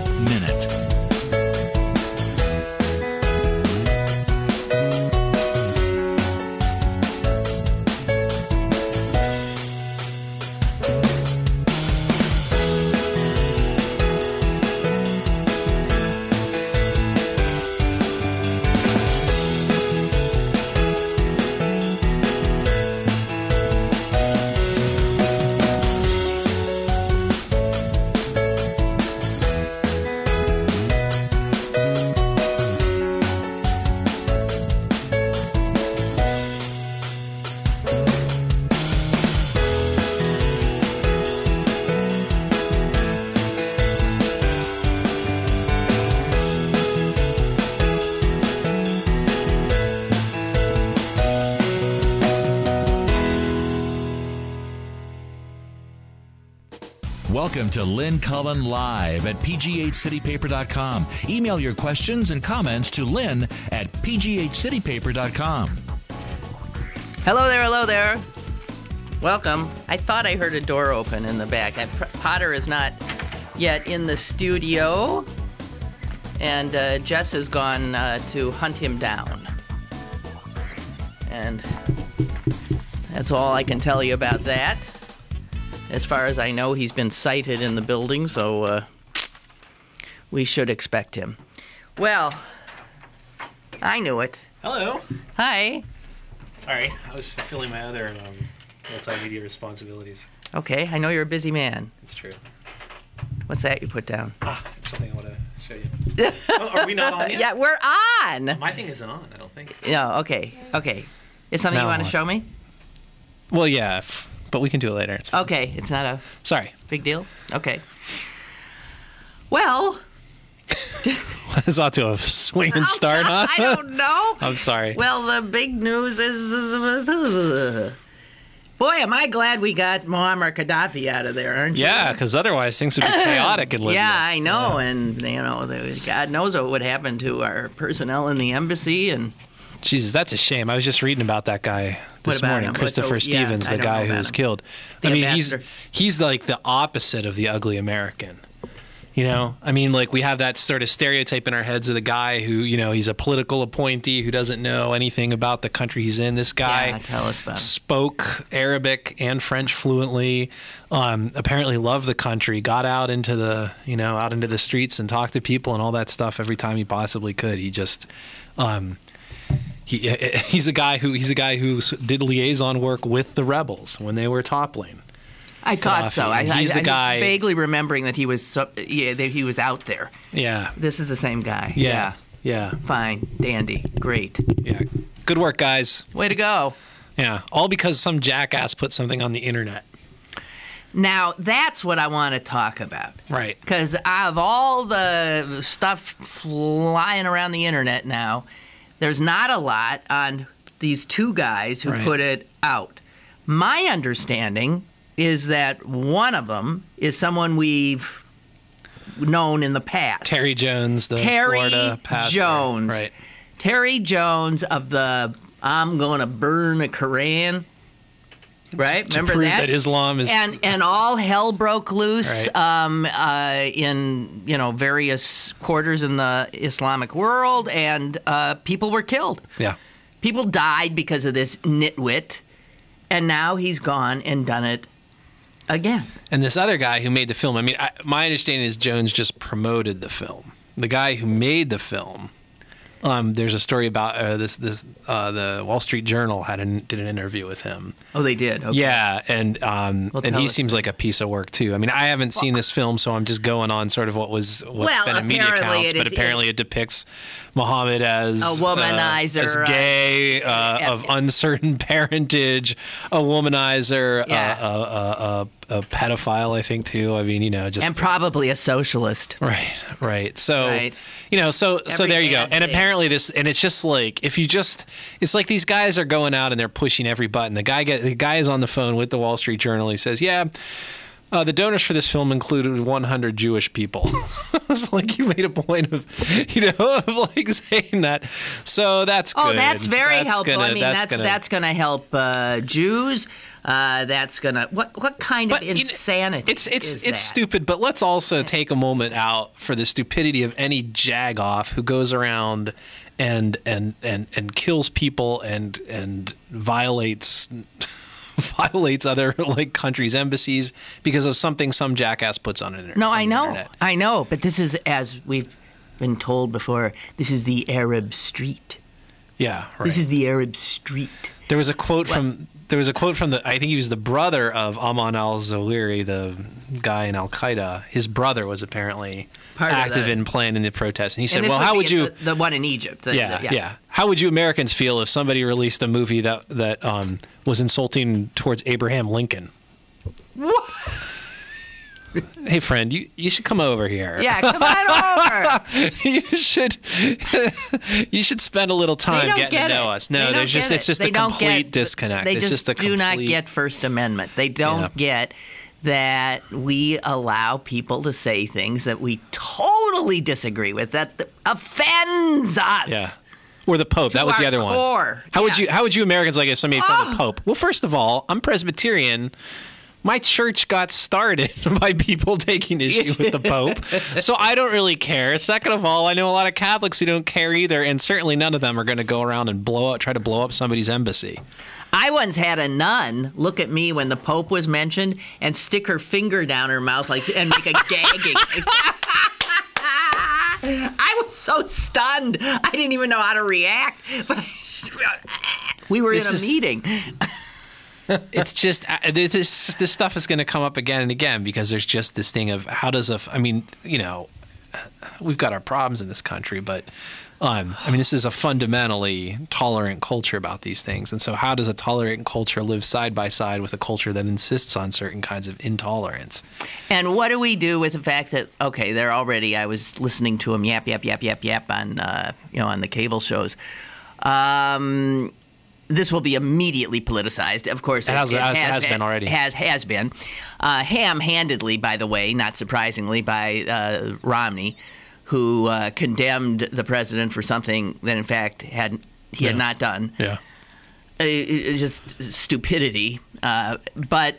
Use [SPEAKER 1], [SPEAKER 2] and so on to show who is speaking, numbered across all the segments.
[SPEAKER 1] Minute. Welcome to Lynn Cullen Live at pghcitypaper.com. Email your questions and comments to Lynn at pghcitypaper.com.
[SPEAKER 2] Hello there, hello there. Welcome. I thought I heard a door open in the back. Potter is not yet in the studio, and Jess has gone to hunt him down. And that's all I can tell you about that. As far as I know, he's been sighted in the building, so we should expect him. Well, I knew it.
[SPEAKER 3] Hello.
[SPEAKER 2] Hi.
[SPEAKER 3] Sorry, I was fulfilling my other multimedia responsibilities.
[SPEAKER 2] Okay, I know you're a busy man.
[SPEAKER 3] It's true.
[SPEAKER 2] What's that you put down?
[SPEAKER 3] It's something I want to show you. Oh, are we not on yet?
[SPEAKER 2] Yeah, we're on.
[SPEAKER 3] My thing isn't on, I don't think.
[SPEAKER 2] No, okay. It's something you want to show me?
[SPEAKER 3] Well, yeah, but we can do it later. It's fine.
[SPEAKER 2] Okay, it's not a
[SPEAKER 3] Sorry.
[SPEAKER 2] big deal? Okay. Well.
[SPEAKER 3] It's off to a swinging start, huh?
[SPEAKER 2] I don't know.
[SPEAKER 3] I'm sorry.
[SPEAKER 2] Well, the big news is... Boy, am I glad we got Muammar Gaddafi out of there, aren't you?
[SPEAKER 3] Yeah, because otherwise things would be chaotic in Libya.
[SPEAKER 2] Yeah, I know, and, God knows what would happen to our personnel in the embassy, and...
[SPEAKER 3] Jesus, that's a shame. I was just reading about that guy this morning,
[SPEAKER 2] him?
[SPEAKER 3] Christopher Stevens, the guy who was killed.
[SPEAKER 2] The
[SPEAKER 3] I mean,
[SPEAKER 2] ambassador.
[SPEAKER 3] he's like the opposite of the ugly American. You know, I mean, like we have that sort of stereotype in our heads of the guy who, he's a political appointee who doesn't know anything about the country he's in. This guy
[SPEAKER 2] tell us about
[SPEAKER 3] spoke Arabic and French fluently, apparently loved the country, got out into the, out into the streets and talked to people and all that stuff every time he possibly could. He just, he's a guy who did liaison work with the rebels when they were toppling.
[SPEAKER 2] I thought so.
[SPEAKER 3] He's the guy.
[SPEAKER 2] I'm vaguely remembering that he was that he was out there.
[SPEAKER 3] Yeah.
[SPEAKER 2] This is the same guy.
[SPEAKER 3] Yeah.
[SPEAKER 2] Fine. Dandy. Great.
[SPEAKER 3] Yeah. Good work, guys.
[SPEAKER 2] Way to go.
[SPEAKER 3] Yeah. All because some jackass put something on the internet.
[SPEAKER 2] Now, that's what I want to talk about.
[SPEAKER 3] Right.
[SPEAKER 2] Because of all the stuff flying around the internet now, there's not a lot on these two guys who put it out. My understanding is that one of them is someone we've known in the past.
[SPEAKER 3] Terry Jones, the Florida pastor.
[SPEAKER 2] Jones.
[SPEAKER 3] Right.
[SPEAKER 2] Terry Jones of the I'm going to burn a Koran. Right?
[SPEAKER 3] To
[SPEAKER 2] Remember
[SPEAKER 3] prove
[SPEAKER 2] that?
[SPEAKER 3] that Islam is...
[SPEAKER 2] And all hell broke loose in, various quarters in the Islamic world, and people were killed.
[SPEAKER 3] Yeah.
[SPEAKER 2] People died because of this nitwit, and now he's gone and done it again.
[SPEAKER 3] And this other guy who made the film, I mean, my understanding is Jones just promoted the film. The guy who made the film, there's a story about the Wall Street Journal did an interview with him.
[SPEAKER 2] Oh, they did? Okay.
[SPEAKER 3] Yeah, and he seems like a piece of work, too. I mean, I haven't seen this film, so I'm just going on sort of what's been in media accounts, but apparently it depicts Muhammad as
[SPEAKER 2] a womanizer,
[SPEAKER 3] as gay, of uncertain parentage, a womanizer, a pedophile, I think, too. I mean, just...
[SPEAKER 2] And probably a socialist.
[SPEAKER 3] Right. So, so there you go. And apparently it's just like, it's like these guys are going out and they're pushing every button. The guy is on the phone with the Wall Street Journal. He says, the donors for this film included 100 Jewish people. It's like you made a point of saying that. So that's good.
[SPEAKER 2] Oh, that's very helpful. That's going to help Jews. That's gonna what kind of insanity?
[SPEAKER 3] It's stupid, but let's also take a moment out for the stupidity of any jagoff who goes around and kills people and violates other like countries' embassies because of something some jackass puts on it.
[SPEAKER 2] No, I know, but this is, as we've been told before, this is the Arab street.
[SPEAKER 3] Yeah, right.
[SPEAKER 2] This is the Arab street.
[SPEAKER 3] There was a quote from the, I think he was the brother of Ayman al-Zawahiri, the guy in Al-Qaeda. His brother was apparently active in planning the protests. And he said, well, how would you...
[SPEAKER 2] The one in Egypt.
[SPEAKER 3] Yeah. How would you Americans feel if somebody released a movie that was insulting towards Abraham Lincoln?
[SPEAKER 2] What?
[SPEAKER 3] Hey, friend, you should come over here.
[SPEAKER 2] Yeah, come on over.
[SPEAKER 3] You should spend a little time getting to know us. No, it's just a complete disconnect.
[SPEAKER 2] They just do not get First Amendment. They don't get that we allow people to say things that we totally disagree with, that offends us.
[SPEAKER 3] Yeah. Or the Pope. That was the other one. How would you Americans like if somebody made fun of the Pope? Well, first of all, I'm Presbyterian. My church got started by people taking issue with the Pope, so I don't really care. Second of all, I know a lot of Catholics who don't care either, and certainly none of them are going to go around and try to blow up somebody's embassy.
[SPEAKER 2] I once had a nun look at me when the Pope was mentioned and stick her finger down her mouth and make a gagging. I was so stunned. I didn't even know how to react. We were in a meeting.
[SPEAKER 3] It's just this stuff is going to come up again and again because there's just this thing of we've got our problems in this country, but this is a fundamentally tolerant culture about these things. And so how does a tolerant culture live side by side with a culture that insists on certain kinds of intolerance?
[SPEAKER 2] And what do we do with the fact that, they're already, I was listening to them yap on, on the cable shows. This will be immediately politicized. Of course,
[SPEAKER 3] it has been already.
[SPEAKER 2] Has been. Ham-handedly, by the way, not surprisingly, by Romney, who condemned the president for something that, in fact, he had not done.
[SPEAKER 3] Yeah.
[SPEAKER 2] Just stupidity. But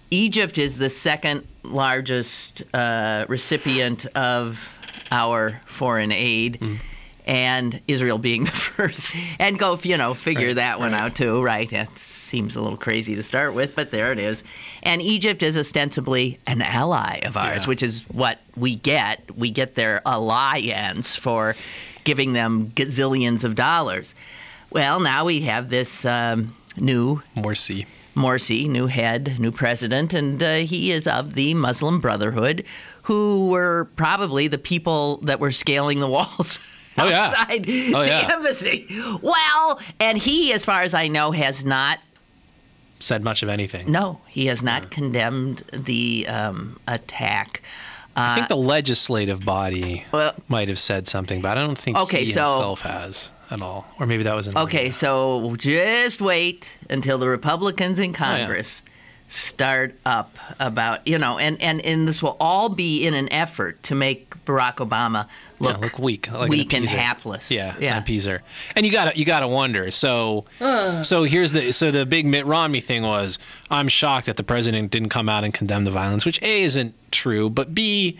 [SPEAKER 2] Egypt is the second largest recipient of our foreign aid. Mm. And Israel being the first. And go, figure that one out too, right? That seems a little crazy to start with, but there it is. And Egypt is ostensibly an ally of ours, which is what we get. We get their alliance for giving them gazillions of dollars. Well, now we have this new... Morsi, new head, new president, and he is of the Muslim Brotherhood, who were probably the people that were scaling the walls outside the embassy. Well, and he, as far as I know, has not
[SPEAKER 3] said much of anything.
[SPEAKER 2] No, he has not condemned the attack.
[SPEAKER 3] I think the legislative body might have said something, but I don't think he himself has at all. Or maybe that was in the
[SPEAKER 2] so just wait until the Republicans in Congress start up about, and this will all be in an effort to make Barack Obama look
[SPEAKER 3] weak,
[SPEAKER 2] weak and hapless.
[SPEAKER 3] An appeaser. And you gotta wonder. So here's the big Mitt Romney thing was, I'm shocked that the president didn't come out and condemn the violence, which A, isn't true, but B,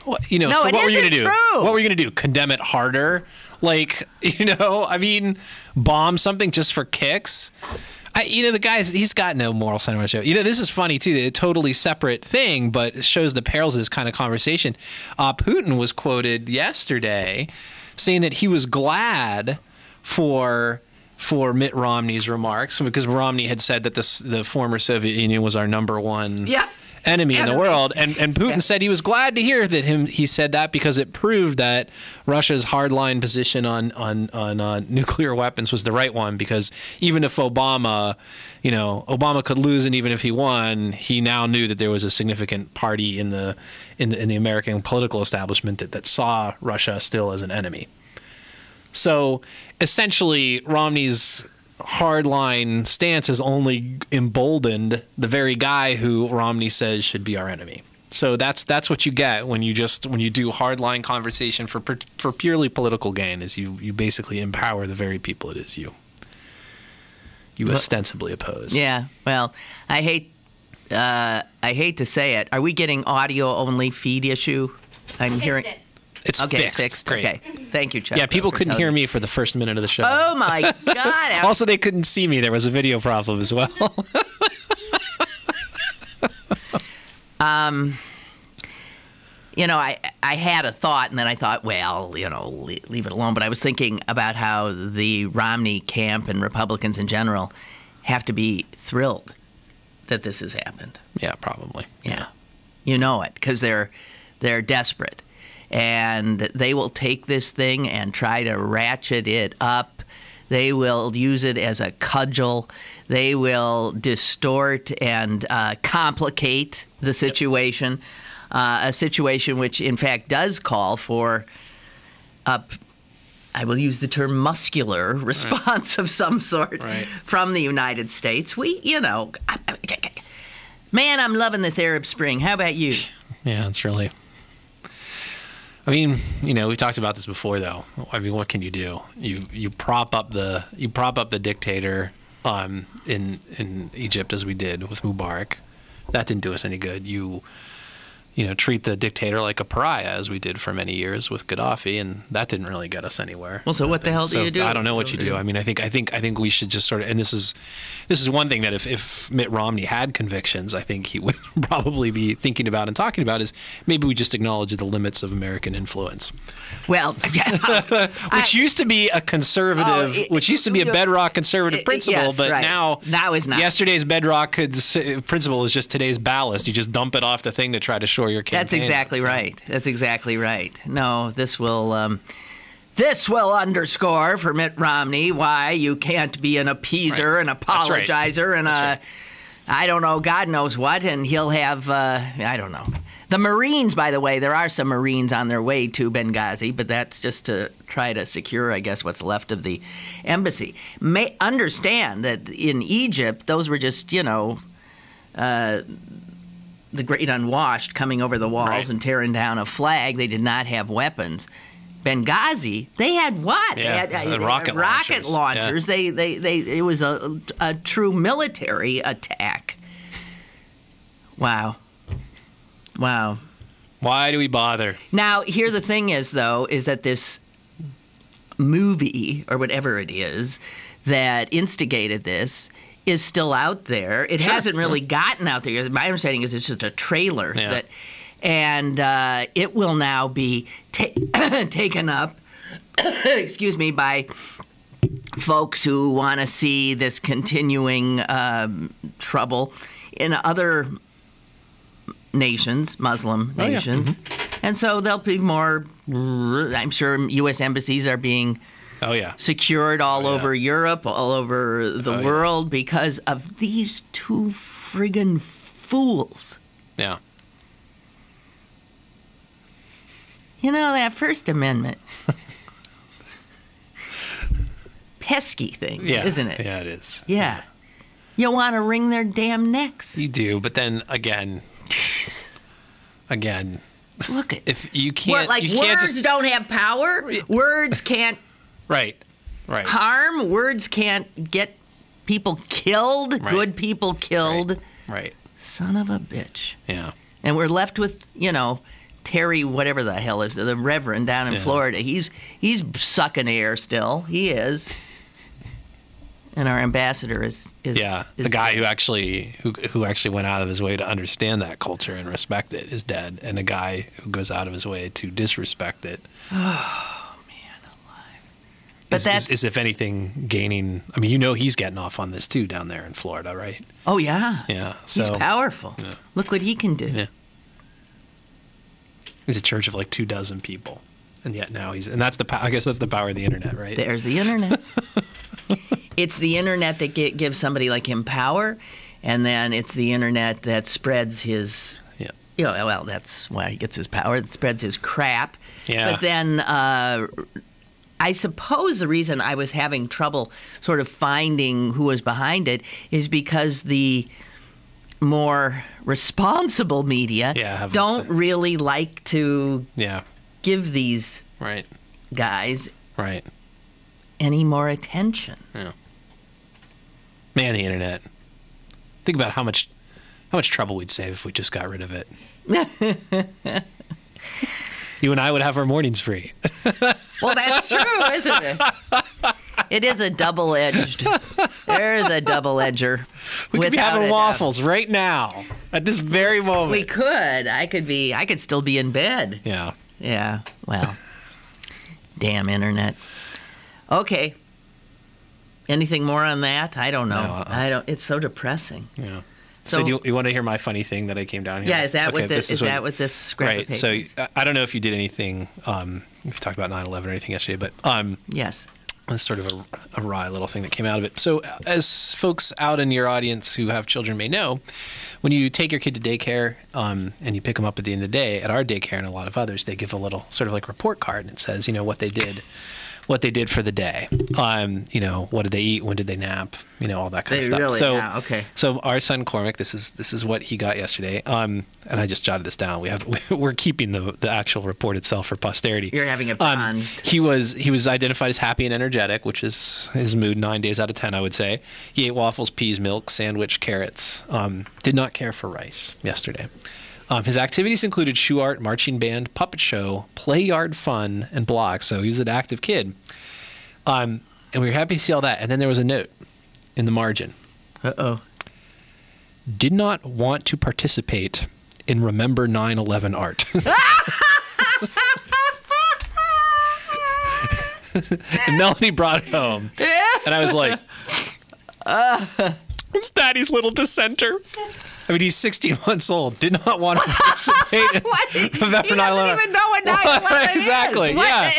[SPEAKER 3] what were you gonna do? What were you gonna do? Condemn it harder? Bomb something just for kicks? The guy's, he's got no moral center. This is funny, too. A totally separate thing, but it shows the perils of this kind of conversation. Putin was quoted yesterday saying that he was glad for Mitt Romney's remarks because Romney had said that the former Soviet Union was our number one enemy in the world. And Putin said he was glad to hear that he said that because it proved that Russia's hardline position on nuclear weapons was the right one, because even if Obama could lose, and even if he won, he now knew that there was a significant party in the American political establishment that saw Russia still as an enemy. So essentially Romney's hardline stance has only emboldened the very guy who Romney says should be our enemy. So that's what you get when you do hardline conversation for purely political gain, is you basically empower the very people it is you you ostensibly oppose.
[SPEAKER 2] Yeah. Well, I hate to say it. Are we getting audio only feed issue? I'm hearing.
[SPEAKER 3] It's
[SPEAKER 2] okay,
[SPEAKER 3] fixed.
[SPEAKER 2] It's fixed.
[SPEAKER 3] Great.
[SPEAKER 2] Okay. Thank you, Chuck.
[SPEAKER 3] Yeah, people couldn't hear me for the first minute of the show.
[SPEAKER 2] Oh, my God.
[SPEAKER 3] Also, they couldn't see me. There was a video problem as well.
[SPEAKER 2] I had a thought, and then I thought, well, leave it alone. But I was thinking about how the Romney camp and Republicans in general have to be thrilled that this has happened.
[SPEAKER 3] Yeah, probably.
[SPEAKER 2] Yeah. You know it, because they're desperate. And they will take this thing and try to ratchet it up. They will use it as a cudgel. They will distort and complicate the situation, a situation which, in fact, does call for I will use the term muscular response of some sort from the United States. Man, I'm loving this Arab Spring. How about you?
[SPEAKER 3] Yeah, it's really... I mean, we've talked about this before, though. I mean, what can you do? You prop up the dictator in Egypt, as we did with Mubarak. That didn't do us any good. You treat the dictator like a pariah, as we did for many years with Gaddafi, and that didn't really get us anywhere.
[SPEAKER 2] Well, so what the hell do you do?
[SPEAKER 3] I don't know what you do. I mean, I think we should just sort of, and this is one thing that if Mitt Romney had convictions, I think he would probably be thinking about and talking about, is maybe we just acknowledge the limits of American influence.
[SPEAKER 2] Well,
[SPEAKER 3] which used to be a conservative, which used to be a bedrock conservative principle,
[SPEAKER 2] yes,
[SPEAKER 3] but now
[SPEAKER 2] is not.
[SPEAKER 3] Yesterday's bedrock principle is just today's ballast. You just dump it off the thing to try to shore your campaign.
[SPEAKER 2] That's exactly right. That's exactly right. No, this will underscore for Mitt Romney why you can't be an appeaser, an apologizer, and I don't know, God knows what, and he'll have, I don't know. The Marines, by the way, there are some Marines on their way to Benghazi, but that's just to try to secure, I guess, what's left of the embassy. Understand that in Egypt, those were just, the great unwashed coming over the walls and tearing down a flag. They did not have weapons. Benghazi, they had what?
[SPEAKER 3] Yeah,
[SPEAKER 2] they had
[SPEAKER 3] rocket
[SPEAKER 2] launchers.
[SPEAKER 3] Yeah.
[SPEAKER 2] It was a true military attack. Wow.
[SPEAKER 3] Why do we bother?
[SPEAKER 2] Now, here the thing is, though, is that this movie, or whatever it is, that instigated this is still out there. It hasn't really gotten out there. My understanding is it's just a trailer.
[SPEAKER 3] Yeah.
[SPEAKER 2] And it will now be taken up, excuse me, by folks who want to see this continuing trouble in other nations, Muslim nations. And so there'll be more, I'm sure U.S. embassies are being secured all over Europe, all over the world because of these two friggin' fools.
[SPEAKER 3] Yeah.
[SPEAKER 2] That First Amendment. Pesky thing, isn't it?
[SPEAKER 3] Yeah, it is.
[SPEAKER 2] Yeah. You want to wring their damn necks.
[SPEAKER 3] You do, but then again,
[SPEAKER 2] look at
[SPEAKER 3] if you can't,
[SPEAKER 2] words
[SPEAKER 3] just
[SPEAKER 2] don't have power. Words can't harm. Words can't get people killed. Good people killed.
[SPEAKER 3] Right.
[SPEAKER 2] Son of a bitch.
[SPEAKER 3] Yeah.
[SPEAKER 2] And we're left with Terry, whatever the hell is the Reverend down in Florida. He's sucking air still. He is. And our ambassador is
[SPEAKER 3] the guy who actually went out of his way to understand that culture and respect it is dead, and the guy who goes out of his way to disrespect it.
[SPEAKER 2] Oh man, alive! But
[SPEAKER 3] is if anything gaining. I mean, he's getting off on this too down there in Florida, right?
[SPEAKER 2] Oh yeah.
[SPEAKER 3] Yeah.
[SPEAKER 2] So he's powerful. Yeah. Look what he can do.
[SPEAKER 3] Yeah. He's a church of like 24 people, and yet now and that's I guess that's the power of the internet, right?
[SPEAKER 2] There's the internet. It's the internet that gives somebody like him power, and then it's the internet that spreads his. Yeah. Well, that's why he gets his power. It spreads his crap.
[SPEAKER 3] Yeah.
[SPEAKER 2] But then I suppose the reason I was having trouble sort of finding who was behind it is because the more responsible media don't really like to give these guys any more attention.
[SPEAKER 3] Yeah. Man, the internet. Think about how much trouble we'd save if we just got rid of it. You and I would have our mornings free.
[SPEAKER 2] Well, that's true, isn't it? It is a double-edged. There's a double-edger.
[SPEAKER 3] We could be having waffles right now, at this very moment.
[SPEAKER 2] We could. I could still be in bed.
[SPEAKER 3] Yeah.
[SPEAKER 2] Yeah. Well, damn internet. Okay. Anything more on that? I don't know. No, It's so depressing.
[SPEAKER 3] Yeah. So do you want to hear my funny thing that I came down here?
[SPEAKER 2] Yeah, is that what this scrap of paper?
[SPEAKER 3] Right. So I don't know if you did anything. If you talked about 9/11 or anything yesterday, but
[SPEAKER 2] yes,
[SPEAKER 3] it's sort of a wry little thing that came out of it. So as folks out in your audience who have children may know, when you take your kid to daycare and you pick them up at the end of the day, at our daycare and a lot of others, they give a little sort of like report card, and it says, what they did. What they did for the day, what did they eat, when did they nap, all that kind of stuff.
[SPEAKER 2] Really, yeah, okay.
[SPEAKER 3] So our son Cormac, this is what he got yesterday, and I just jotted this down. We're keeping the actual report itself for posterity.
[SPEAKER 2] You're having it bronzed.
[SPEAKER 3] He was identified as happy and energetic, which is his mood 9 days out of 10, I would say. He ate waffles, peas, milk, sandwich, carrots. Did not care for rice yesterday. His activities included shoe art, marching band, puppet show, play yard fun, and blocks. So he was an active kid. And we were happy to see all that. And then there was a note in the margin.
[SPEAKER 2] Uh-oh.
[SPEAKER 3] Did not want to participate in Remember 9/11 art. And Melanie brought it home. And I was like, it's Daddy's little dissenter. I mean, he's 16 months old. Did not want to participate in November 9/11. He
[SPEAKER 2] doesn't even know what 9/11 is.
[SPEAKER 3] Exactly. Yeah.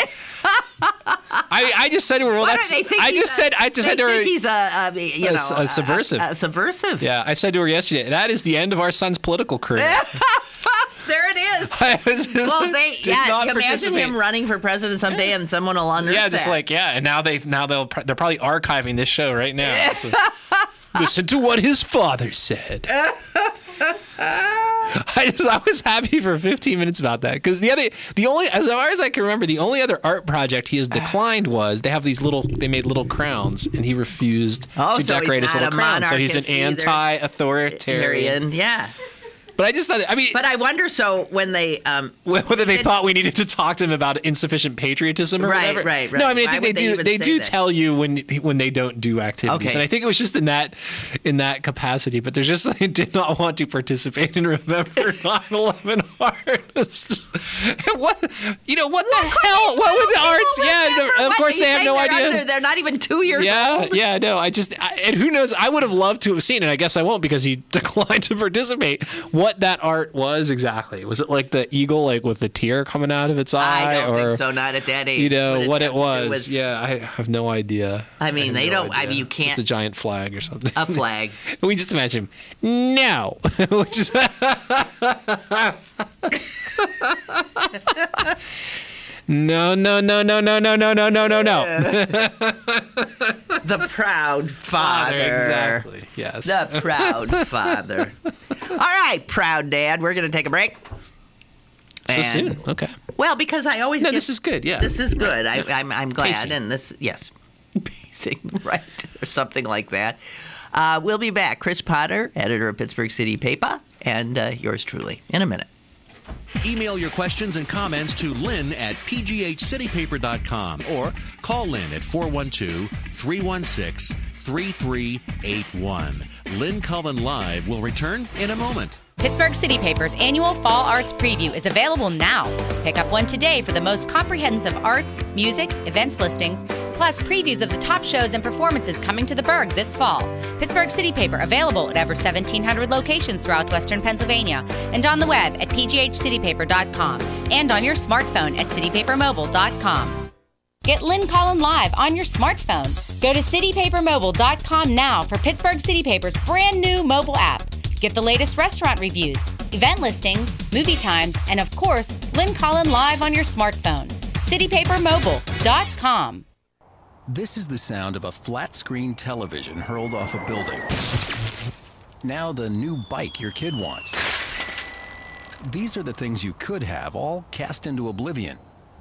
[SPEAKER 3] I just said to her, well, that's. I just said to her,
[SPEAKER 2] he's a
[SPEAKER 3] subversive.
[SPEAKER 2] A subversive.
[SPEAKER 3] Yeah, I said to her yesterday, that is the end of our son's political career.
[SPEAKER 2] There it is. You imagine him running for president someday, and someone will understand.
[SPEAKER 3] Yeah, just like and now they're probably archiving this show right now. So, listen to what his father said. I was happy for 15 minutes about that, because the only, as far as I can remember, the only other art project he has declined was they made little crowns, and he refused to decorate his little crown. So he's an anti-authoritarian.
[SPEAKER 2] Yeah.
[SPEAKER 3] But I just thought,
[SPEAKER 2] But I wonder, so when they...
[SPEAKER 3] whether they thought we needed to talk to him about insufficient patriotism or whatever. Right. No, I mean, I think they do tell you when they don't do activities. Okay. And I think it was just in that capacity. But there's just, they did not want to participate in Remember 9/11 art. It's just, what the hell? What was the arts? Yeah, of course they have no idea.
[SPEAKER 2] They're not even 2 years old.
[SPEAKER 3] Yeah, no. And who knows? I would have loved to have seen it. I guess I won't, because he declined to participate. What that art was exactly? Was it like the eagle, like with the tear coming out of its eye?
[SPEAKER 2] I don't think so. Not at that age.
[SPEAKER 3] What it was. Yeah, I have no idea.
[SPEAKER 2] I mean, they don't. Idea. I mean, you can't.
[SPEAKER 3] Just a giant flag or something.
[SPEAKER 2] A flag.
[SPEAKER 3] We just imagine him. No. Which is. No.
[SPEAKER 2] The proud father.
[SPEAKER 3] Exactly. Yes.
[SPEAKER 2] The proud father. All right, proud dad. We're going to take a break.
[SPEAKER 3] So soon. Okay.
[SPEAKER 2] Well, because I always.
[SPEAKER 3] No, this is good. Yeah.
[SPEAKER 2] This is good. I'm glad.
[SPEAKER 3] Pacing.
[SPEAKER 2] And this, yes, pacing, right, or something like that. We'll be back. Chris Potter, editor of Pittsburgh City Paper, and yours truly in a minute.
[SPEAKER 1] Email your questions and comments to Lynn at pghcitypaper.com or call Lynn at 412-316-3381. Lynn Cullen Live will return in a moment.
[SPEAKER 4] Pittsburgh City Paper's annual Fall Arts Preview is available now. Pick up one today for the most comprehensive arts, music, events listings, plus previews of the top shows and performances coming to the Burgh this fall. Pittsburgh City Paper available at over 1,700 locations throughout Western Pennsylvania and on the web at pghcitypaper.com and on your smartphone at citypapermobile.com. Get Lynn Cullen Live on your smartphone. Go to citypapermobile.com now for Pittsburgh City Paper's brand new mobile app. Get the latest restaurant reviews, event listings, movie times, and of course, Lynn Cullen Live on your smartphone. citypapermobile.com.
[SPEAKER 5] This is the sound of a flat-screen television hurled off a building. Now the new bike your kid wants. These are the things you could have, all cast into oblivion.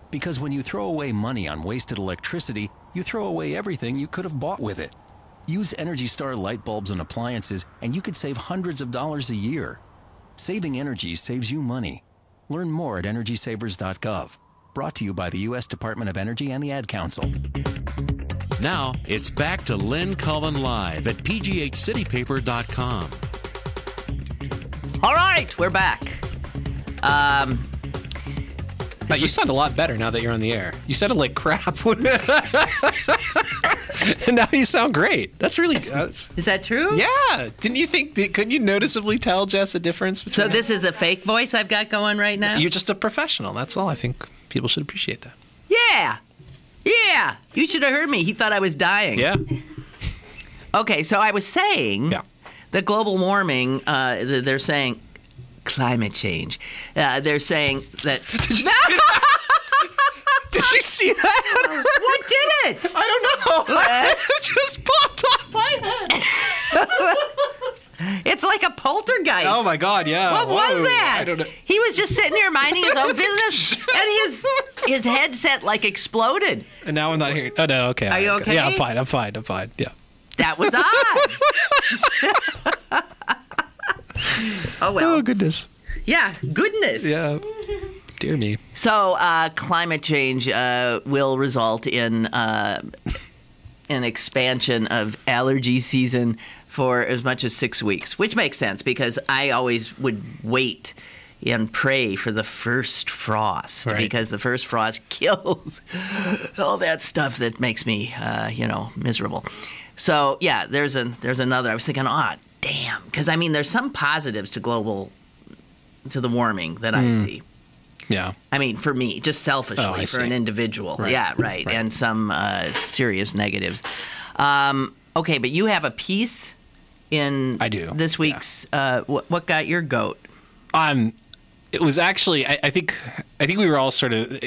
[SPEAKER 5] Because when you throw away money on wasted electricity, you throw away everything you could have bought with it. Use Energy Star light bulbs and appliances, and you could save hundreds of dollars a year. Saving energy saves you money. Learn more at EnergySavers.gov. Brought to you by the U.S. Department of Energy and the Ad Council.
[SPEAKER 1] Now, it's back to Lynn Cullen Live at pghcitypaper.com.
[SPEAKER 2] All right, we're back.
[SPEAKER 3] You sound a lot better now that you're on the air. You sounded like crap. And now you sound great. That's really...
[SPEAKER 2] Is that true?
[SPEAKER 3] Yeah. Didn't you think... Couldn't you noticeably tell, Jess, a difference between...
[SPEAKER 2] So this is a fake voice I've got going right now?
[SPEAKER 3] You're just a professional. That's all. I think people should appreciate that.
[SPEAKER 2] Yeah. Yeah. You should have heard me. He thought I was dying.
[SPEAKER 3] Yeah.
[SPEAKER 2] Okay, so I was saying that global warming, they're saying climate change. They're saying that...
[SPEAKER 3] Did you see that?
[SPEAKER 2] What did it?
[SPEAKER 3] I don't know. It just popped off my head.
[SPEAKER 2] It's like a poltergeist.
[SPEAKER 3] Oh, my God, yeah.
[SPEAKER 2] What was that?
[SPEAKER 3] I don't know.
[SPEAKER 2] He was just sitting there minding his own business, and his headset, like, exploded.
[SPEAKER 3] And now I'm not hearing... Oh, no, okay.
[SPEAKER 2] Are you okay?
[SPEAKER 3] Yeah, I'm fine. Yeah.
[SPEAKER 2] That was odd. Oh, well.
[SPEAKER 3] Oh, goodness.
[SPEAKER 2] Yeah, goodness.
[SPEAKER 3] Yeah. Dear me.
[SPEAKER 2] So climate change will result in an expansion of allergy season for as much as 6 weeks, which makes sense because I always would wait and pray for the first frost because the first frost kills all that stuff that makes me, miserable. So, yeah, there's another. I was thinking, damn. Because, I mean, there's some positives to the warming that I see.
[SPEAKER 3] Yeah.
[SPEAKER 2] I mean, for me, just selfishly, for an individual.
[SPEAKER 3] Right.
[SPEAKER 2] Yeah, right. And some serious negatives. Okay, but you have a piece in this week's, what got your goat?
[SPEAKER 3] It was actually, I think we were all sort of...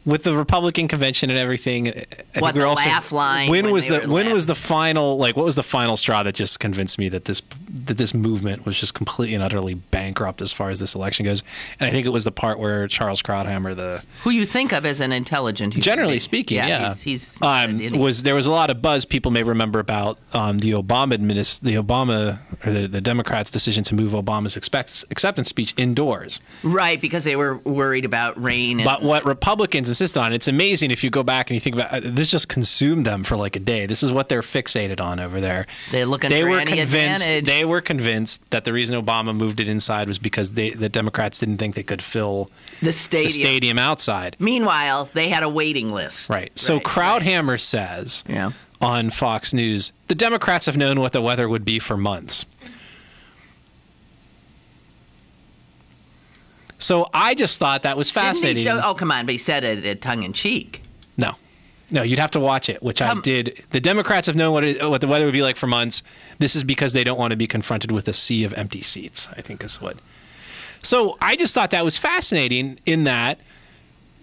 [SPEAKER 3] With the Republican convention and everything, I think we were also,
[SPEAKER 2] laugh line.
[SPEAKER 3] When was the final? Like, what was the final straw that just convinced me that this movement was just completely and utterly bankrupt as far as this election goes? And I think it was the part where Charles Krauthammer,
[SPEAKER 2] who you think of as an intelligent,
[SPEAKER 3] generally speaking,
[SPEAKER 2] he's
[SPEAKER 3] there was a lot of buzz people may remember about the Democrats' decision to move Obama's acceptance speech indoors.
[SPEAKER 2] Right, because they were worried about rain.
[SPEAKER 3] But what Republicans insist on, it's amazing if you go back and you think about this, just consumed them for like a day. This is what they're fixated on over there.
[SPEAKER 2] They're looking for any advantage.
[SPEAKER 3] They were convinced that the reason Obama moved it inside was because the Democrats didn't think they could fill the stadium outside.
[SPEAKER 2] Meanwhile, they had a waiting list.
[SPEAKER 3] Right. So Krauthammer says on Fox News, the Democrats have known what the weather would be for months. So I just thought that was fascinating.
[SPEAKER 2] Come on, but he said it tongue-in-cheek.
[SPEAKER 3] No, you'd have to watch it, which I did. The Democrats have known what the weather would be like for months. This is because they don't want to be confronted with a sea of empty seats, I think is what. So I just thought that was fascinating in that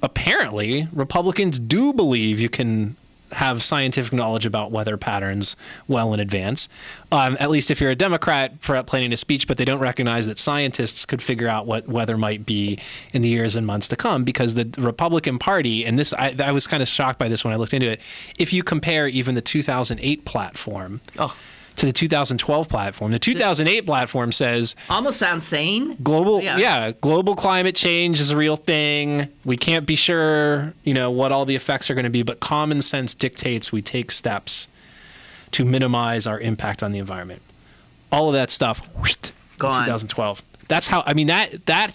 [SPEAKER 3] apparently Republicans do believe you can have scientific knowledge about weather patterns well in advance, at least if you're a Democrat planning a speech, but they don't recognize that scientists could figure out what weather might be in the years and months to come, because the Republican Party, and this I was kind of shocked by this when I looked into it, if you compare even the 2008 platform to the 2012 platform. The 2008 platform says...
[SPEAKER 2] Almost sounds sane.
[SPEAKER 3] Global climate change is a real thing. We can't be sure, what all the effects are going to be, but common sense dictates we take steps to minimize our impact on the environment. All of that stuff, gone. 2012. That's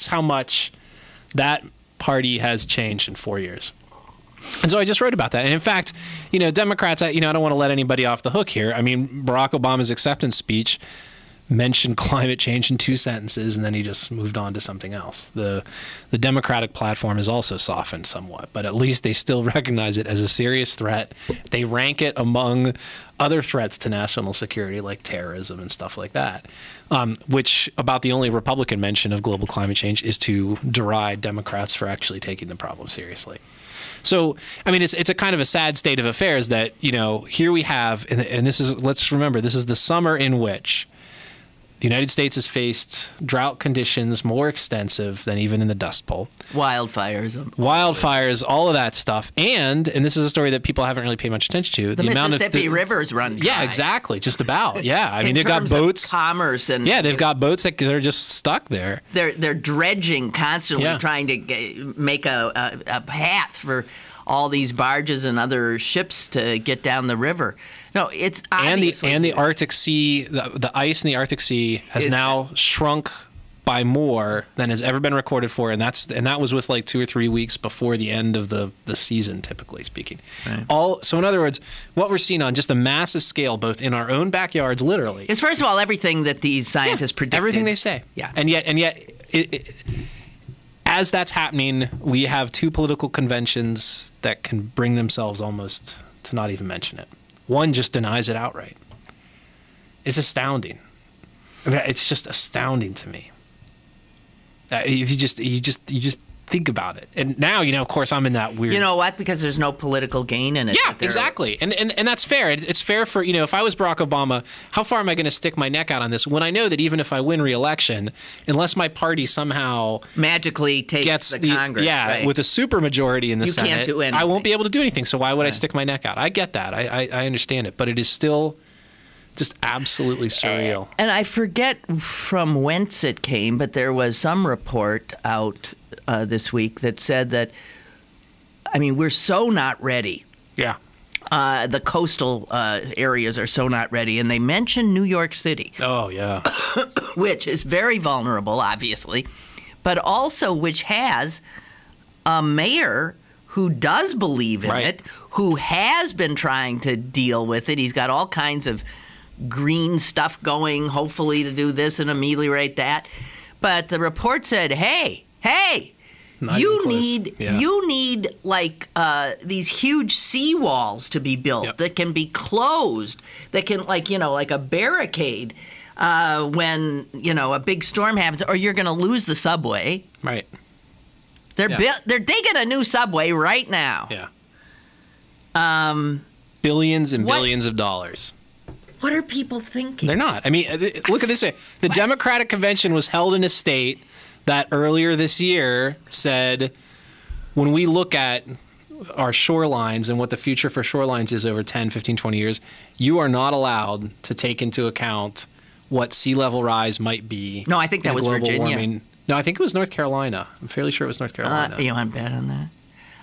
[SPEAKER 3] how much that party has changed in 4 years. And so I just wrote about that. And in fact, Democrats, I don't want to let anybody off the hook here. I mean, Barack Obama's acceptance speech mentioned climate change in 2 sentences, and then he just moved on to something else. The Democratic platform is also softened somewhat, but at least they still recognize it as a serious threat. They rank it among other threats to national security like terrorism and stuff like that, which about the only Republican mention of global climate change is to deride Democrats for actually taking the problem seriously. So, I mean, it's a kind of a sad state of affairs that, here we have, and this is, let's remember, this is the summer in which The United States has faced drought conditions more extensive than even in the Dust Bowl.
[SPEAKER 2] Wildfires,
[SPEAKER 3] all of that stuff. And this is a story that people haven't really paid much attention to.
[SPEAKER 2] The Mississippi River's run dry.
[SPEAKER 3] Yeah, exactly. Just about. Yeah. I mean, they've got boats.
[SPEAKER 2] Commerce and
[SPEAKER 3] they've got boats that they're just stuck there.
[SPEAKER 2] They're dredging constantly, trying to make a path for all these barges and other ships to get down the river. No, it's obviously...
[SPEAKER 3] And the Arctic Sea, the ice in the Arctic Sea has now shrunk by more than has ever been recorded for, and that was with like 2 or 3 weeks before the end of the season, typically speaking. Right. So in other words, what we're seeing on just a massive scale, both in our own backyards, literally,
[SPEAKER 2] is first of all everything that these scientists predicted.
[SPEAKER 3] Everything they say.
[SPEAKER 2] Yeah.
[SPEAKER 3] And yet, as that's happening, we have 2 political conventions that can bring themselves almost to not even mention it. One just denies it outright. It's astounding. I mean, it's just astounding to me. If you just think about it. And now, of course, I'm in that weird...
[SPEAKER 2] You know what? Because there's no political gain in it.
[SPEAKER 3] Yeah, exactly. And that's fair. It's fair for, if I was Barack Obama, how far am I going to stick my neck out on this when I know that even if I win re-election, unless my party somehow...
[SPEAKER 2] magically takes the Congress.
[SPEAKER 3] Yeah, right. With a supermajority in the Senate,
[SPEAKER 2] can't do anything.
[SPEAKER 3] I won't be able to do anything. So why would I stick my neck out? I get that. I understand it. But it is still... just absolutely surreal.
[SPEAKER 2] And I forget from whence it came, but there was some report out this week that said that, we're so not ready.
[SPEAKER 3] Yeah.
[SPEAKER 2] The coastal areas are so not ready. And they mentioned New York City.
[SPEAKER 3] Oh, yeah.
[SPEAKER 2] Which is very vulnerable, obviously, but also which has a mayor who does believe in it, who has been trying to deal with it. He's got all kinds of green stuff going, hopefully to do this and ameliorate that. But the report said, hey, you need like these huge seawalls to be built that can be closed, that can like a barricade when a big storm happens, or you're going to lose the subway.
[SPEAKER 3] Right.
[SPEAKER 2] They're digging a new subway right now.
[SPEAKER 3] Yeah. Billions and billions of dollars.
[SPEAKER 2] What are people thinking?
[SPEAKER 3] They're not. Look at this way. The Democratic Convention was held in a state that earlier this year said, when we look at our shorelines and what the future for shorelines is over 10, 15, 20 years, you are not allowed to take into account what sea level rise might be.
[SPEAKER 2] No, I think that was Virginia.
[SPEAKER 3] Warming. No, I think it was North Carolina. I'm fairly sure it was North Carolina.
[SPEAKER 2] You want to bet on that?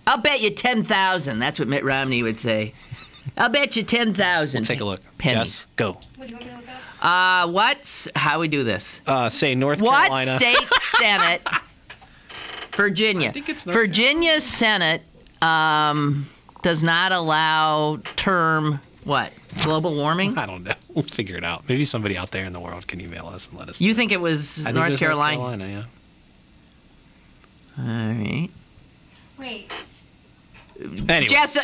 [SPEAKER 2] I'll bet you 10,000. That's what Mitt Romney would say. I'll bet you 10,000.
[SPEAKER 3] We'll take a look.
[SPEAKER 2] Pennies.
[SPEAKER 3] Jess, go.
[SPEAKER 4] What do you want me to look up?
[SPEAKER 2] How we do this?
[SPEAKER 3] Say North Carolina.
[SPEAKER 2] What state Senate? Virginia.
[SPEAKER 3] I think it's North
[SPEAKER 2] Virginia's Senate does not allow term what? Global warming?
[SPEAKER 3] I don't know. We'll figure it out. Maybe somebody out there in the world can email us and let us know.
[SPEAKER 2] You think it was North Carolina?
[SPEAKER 3] North Carolina, yeah.
[SPEAKER 2] All right.
[SPEAKER 4] Wait.
[SPEAKER 3] Anyway.
[SPEAKER 2] Jess,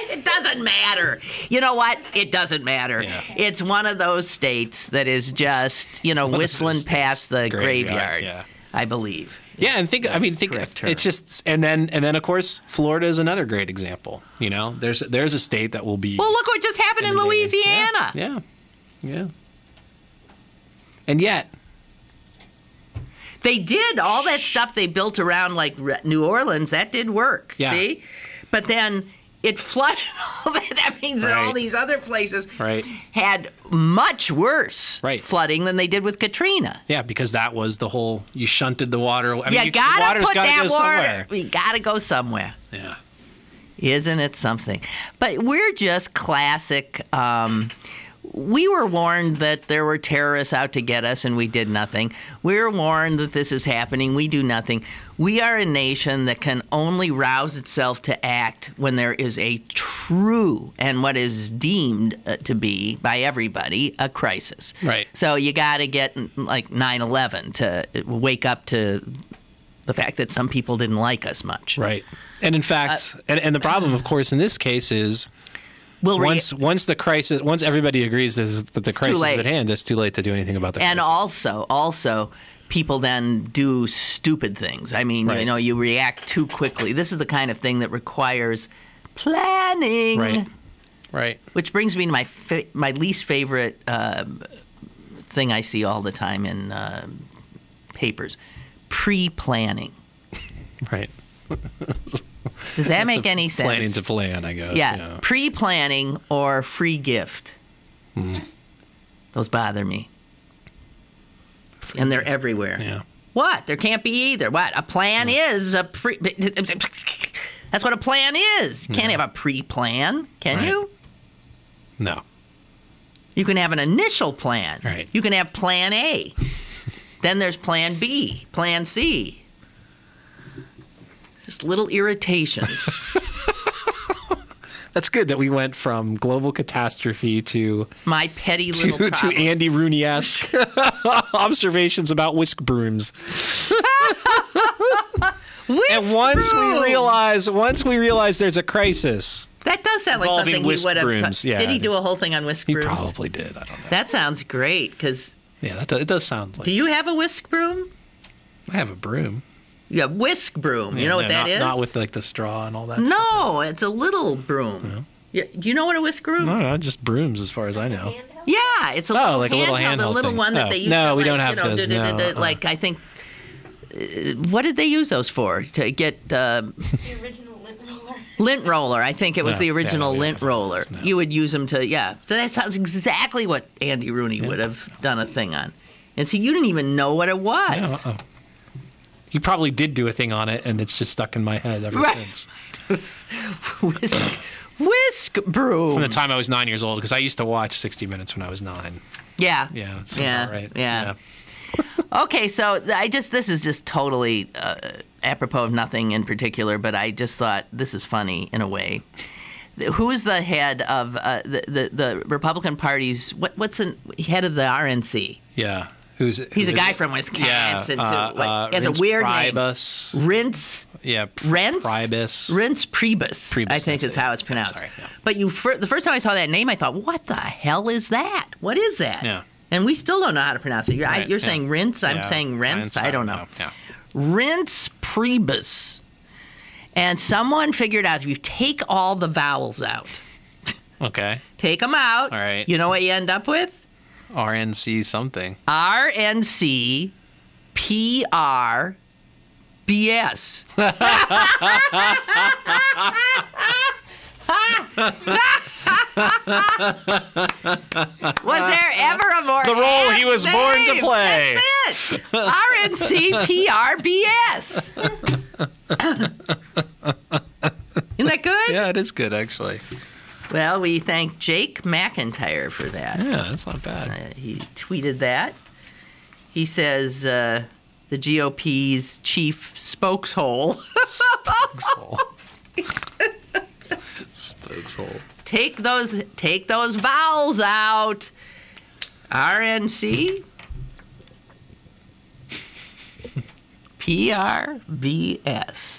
[SPEAKER 2] it doesn't matter. You know what? It doesn't matter.
[SPEAKER 3] Yeah.
[SPEAKER 2] It's one of those states that is just, whistling past the graveyard.
[SPEAKER 3] Yeah.
[SPEAKER 2] I believe.
[SPEAKER 3] Yeah, and think it's just and then of course Florida is another great example. There's a state that will be.
[SPEAKER 2] Well, look what just happened in Louisiana.
[SPEAKER 3] Yeah. And yet
[SPEAKER 2] they did all that stuff they built around like New Orleans. That did work.
[SPEAKER 3] Yeah.
[SPEAKER 2] See, but then it flooded all that. That means that all these other places had much worse flooding than they did with Katrina.
[SPEAKER 3] Yeah, because that was the whole, you shunted the water.
[SPEAKER 2] You gotta put that water. Somewhere. We gotta go somewhere.
[SPEAKER 3] Yeah.
[SPEAKER 2] Isn't it something? But we're just classic. We were warned that there were terrorists out to get us, and we did nothing. We were warned that this is happening. We do nothing. We are a nation that can only rouse itself to act when there is a true and what is deemed to be by everybody a crisis.
[SPEAKER 3] Right.
[SPEAKER 2] So you got to get like 9/11 to wake up to the fact that some people didn't like us much.
[SPEAKER 3] Right. And in fact, and the problem, of course, in this case is. Once everybody agrees that the crisis is at hand, it's too late to do anything about the crisis.
[SPEAKER 2] And also, people then do stupid things. You react too quickly. This is the kind of thing that requires planning.
[SPEAKER 3] Right.
[SPEAKER 2] Which brings me to my least favorite thing I see all the time in papers. Pre-planning.
[SPEAKER 3] Right.
[SPEAKER 2] Does that make any sense?
[SPEAKER 3] Planning to plan, I guess.
[SPEAKER 2] Yeah. Pre-planning or free gift. Those bother me. And they're everywhere.
[SPEAKER 3] Yeah.
[SPEAKER 2] What? There can't be either. What? A plan is a pre... That's what a plan is. You can't have a pre-plan, can you?
[SPEAKER 3] No.
[SPEAKER 2] You can have an initial plan.
[SPEAKER 3] Right.
[SPEAKER 2] You can have plan A. Then there's plan B, plan C. Just little irritations.
[SPEAKER 3] That's good that we went from global catastrophe to
[SPEAKER 2] my petty little problems.
[SPEAKER 3] To Andy Rooney-esque observations about whisk brooms. And once we realize there's a crisis.
[SPEAKER 2] That does sound like something he would have. Did he do a whole thing on whisk brooms?
[SPEAKER 3] He probably did. I don't know.
[SPEAKER 2] That sounds great because.
[SPEAKER 3] Yeah, it does sound like.
[SPEAKER 2] Do you have a whisk broom?
[SPEAKER 3] I have a broom.
[SPEAKER 2] You have whisk broom. You know what that is?
[SPEAKER 3] Not with like the straw and all that.
[SPEAKER 2] No, it's a little broom. Yeah. Do you know what a whisk broom?
[SPEAKER 3] No, just brooms as far as I know.
[SPEAKER 2] Yeah, it's a little
[SPEAKER 3] like a little handheld
[SPEAKER 2] the little
[SPEAKER 3] thing.
[SPEAKER 2] one that they use.
[SPEAKER 3] No, we don't have those.
[SPEAKER 2] Like I think. What did they use those for? To get
[SPEAKER 6] the original lint roller.
[SPEAKER 2] Lint roller. I think it was the original lint roller. You would use them to, That sounds exactly what Andy Rooney would have done a thing on. And see, you didn't even know what it was.
[SPEAKER 3] Yeah, he probably did do a thing on it, and it's just stuck in my head ever since.
[SPEAKER 2] Whisk broom.
[SPEAKER 3] From the time I was 9 years old, because I used to watch 60 Minutes when I was 9.
[SPEAKER 2] Yeah.
[SPEAKER 3] Yeah. About right.
[SPEAKER 2] Yeah. Okay, so this is just totally apropos of nothing in particular, but I just thought this is funny in a way. Who is the head of the Republican Party's, what's the head of the RNC?
[SPEAKER 3] Yeah.
[SPEAKER 2] He's a guy from Wisconsin, too. He has a weird
[SPEAKER 3] Priebus.
[SPEAKER 2] name. Reince.
[SPEAKER 3] Yeah,
[SPEAKER 2] Priebus. Reince Priebus, I think is how it's pronounced.
[SPEAKER 3] Sorry, no.
[SPEAKER 2] But the first time I saw that name, I thought, what the hell is that? What is that?
[SPEAKER 3] Yeah.
[SPEAKER 2] And we still don't know how to pronounce it. You're saying Reince, I'm saying Reince. I don't know.
[SPEAKER 3] Yeah.
[SPEAKER 2] Reince Priebus. And someone figured out if you take all the vowels out.
[SPEAKER 3] Okay.
[SPEAKER 2] Take them out.
[SPEAKER 3] All right.
[SPEAKER 2] You know what you end up with?
[SPEAKER 3] RNC something.
[SPEAKER 2] RNC PRBS. Was there ever a more
[SPEAKER 3] the role he was
[SPEAKER 2] name?
[SPEAKER 3] born to play?
[SPEAKER 2] That's it. RNCPRBS. Isn't that good?
[SPEAKER 3] Yeah, it is good actually.
[SPEAKER 2] Well, we thank Jake McIntyre for that.
[SPEAKER 3] Yeah, that's not bad.
[SPEAKER 2] He tweeted that. He says the GOP's chief spokeshole.
[SPEAKER 3] Spokeshole. Spokeshole.
[SPEAKER 2] Take those vowels out. RNC. PRBS.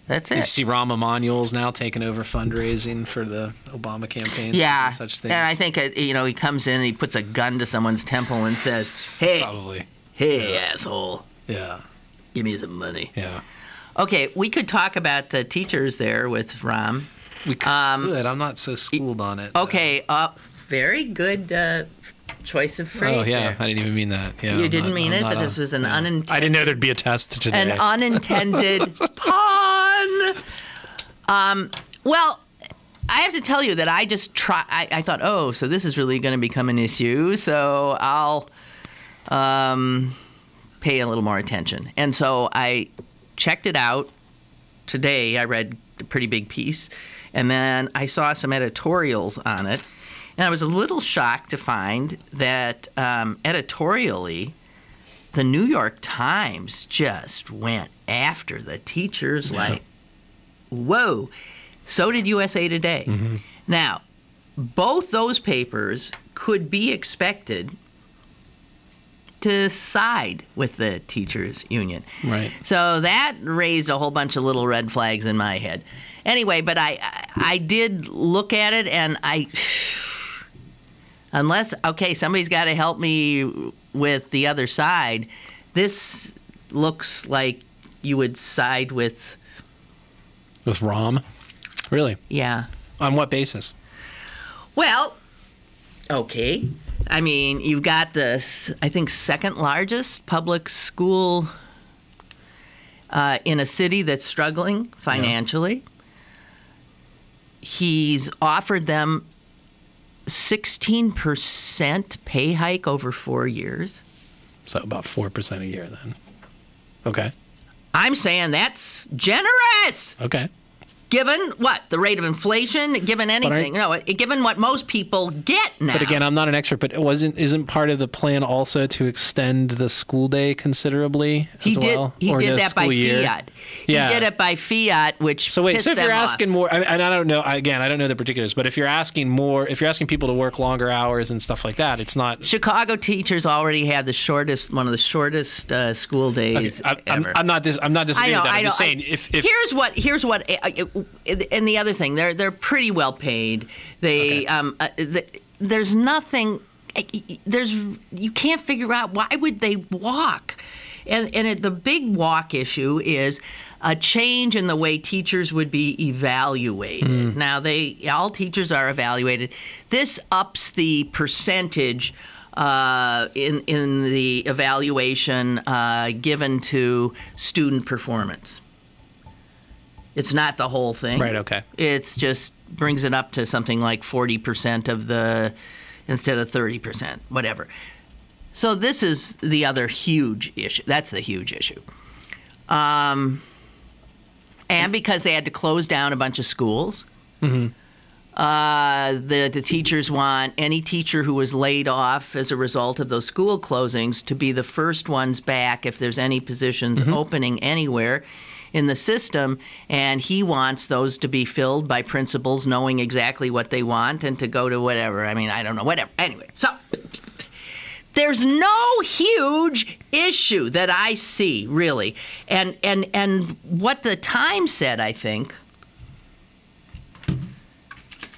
[SPEAKER 2] That's it.
[SPEAKER 3] You see Rahm Emanuel's now taking over fundraising for the Obama campaigns.
[SPEAKER 2] Yeah,
[SPEAKER 3] and such things.
[SPEAKER 2] And I think he comes in and he puts a gun to someone's temple and says, "Hey, asshole, give me some money."
[SPEAKER 3] Yeah.
[SPEAKER 2] Okay, we could talk about the teachers there with Rahm.
[SPEAKER 3] We could. I'm not so schooled on it.
[SPEAKER 2] Okay, very good choice of phrase.
[SPEAKER 3] Oh yeah,
[SPEAKER 2] there.
[SPEAKER 3] I didn't even mean that. Yeah,
[SPEAKER 2] you didn't mean it, but this was an unintended.
[SPEAKER 3] I didn't know there'd be a test today.
[SPEAKER 2] An unintended pun. Well, I have to tell you that I just I thought, so this is really going to become an issue, so I'll pay a little more attention. And so I checked it out today. I read a pretty big piece, and then I saw some editorials on it. And I was a little shocked to find that editorially, the New York Times just went after the teachers like, whoa. So did USA Today. Mm-hmm. Now, both those papers could be expected to side with the teachers union.
[SPEAKER 3] Right.
[SPEAKER 2] So that raised a whole bunch of little red flags in my head. Anyway, but I did look at it, and unless, somebody's got to help me with the other side, this looks like you would side with...
[SPEAKER 3] With Rahm? Really?
[SPEAKER 2] Yeah.
[SPEAKER 3] On what basis?
[SPEAKER 2] Well, Okay. I mean, you've got this, I think, second largest public school in a city that's struggling financially. Yeah. He's offered them 16% pay hike over 4 years.
[SPEAKER 3] So about 4% a year then. Okay.
[SPEAKER 2] I'm saying that's generous.
[SPEAKER 3] Okay.
[SPEAKER 2] Given what? The rate of inflation? Given anything? Given what most people get now.
[SPEAKER 3] But again, I'm not an expert, but isn't part of the plan also to extend the school day considerably as well?
[SPEAKER 2] He did that by fiat.
[SPEAKER 3] Yeah.
[SPEAKER 2] He did it by fiat, which
[SPEAKER 3] So wait,
[SPEAKER 2] pissed
[SPEAKER 3] so if
[SPEAKER 2] them
[SPEAKER 3] you're
[SPEAKER 2] off.
[SPEAKER 3] asking more, and I don't know, again, I don't know the particulars, but if you're asking people to work longer hours and stuff like that, it's not...
[SPEAKER 2] Chicago teachers already had one of the shortest school days ever.
[SPEAKER 3] I'm not disagreeing with that. I'm just saying,
[SPEAKER 2] here's what, and the other thing, they're pretty well paid. They there's nothing. You can't figure out why would they walk, and the big walk issue is a change in the way teachers would be evaluated. Now all teachers are evaluated. This ups the percentage in the evaluation given to student performance. It's not the whole thing.
[SPEAKER 3] Right, okay.
[SPEAKER 2] It's just brings it up to something like 40% instead of 30%, whatever. So this is the other huge issue. That's the huge issue. And because they had to close down a bunch of schools, the teachers want any teacher who was laid off as a result of those school closings to be the first ones back if there's any positions opening anywhere in the system, and he wants those to be filled by principals knowing exactly what they want and to go to whatever. I mean, I don't know, whatever. Anyway, so there's no huge issue that I see, really. And what the Times said, I think,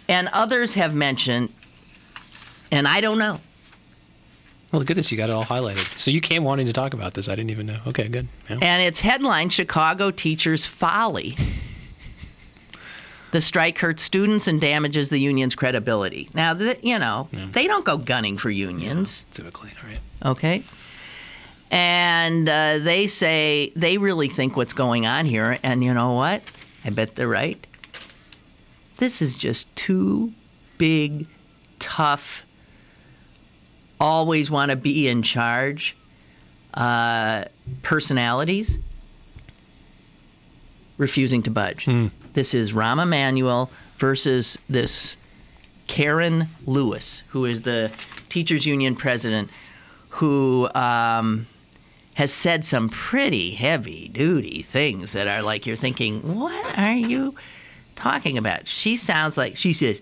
[SPEAKER 2] and others have mentioned, and I don't know.
[SPEAKER 3] Well, look at this. You got it all highlighted. So you came wanting to talk about this. I didn't even know. Okay, good. Yeah.
[SPEAKER 2] And it's headline, Chicago Teachers' Folly. The strike hurts students and damages the union's credibility. Now, they don't go gunning for unions.
[SPEAKER 3] Yeah, typically, right.
[SPEAKER 2] Okay. And they say they really think what's going on here. And you know what? I bet they're right. This is just two big, tough, always want to be in charge personalities refusing to budge. This is Rahm Emanuel versus this Karen Lewis, who is the teachers union president, who has said some pretty heavy-duty things that are like you're thinking, what are you talking about? She sounds like, she says,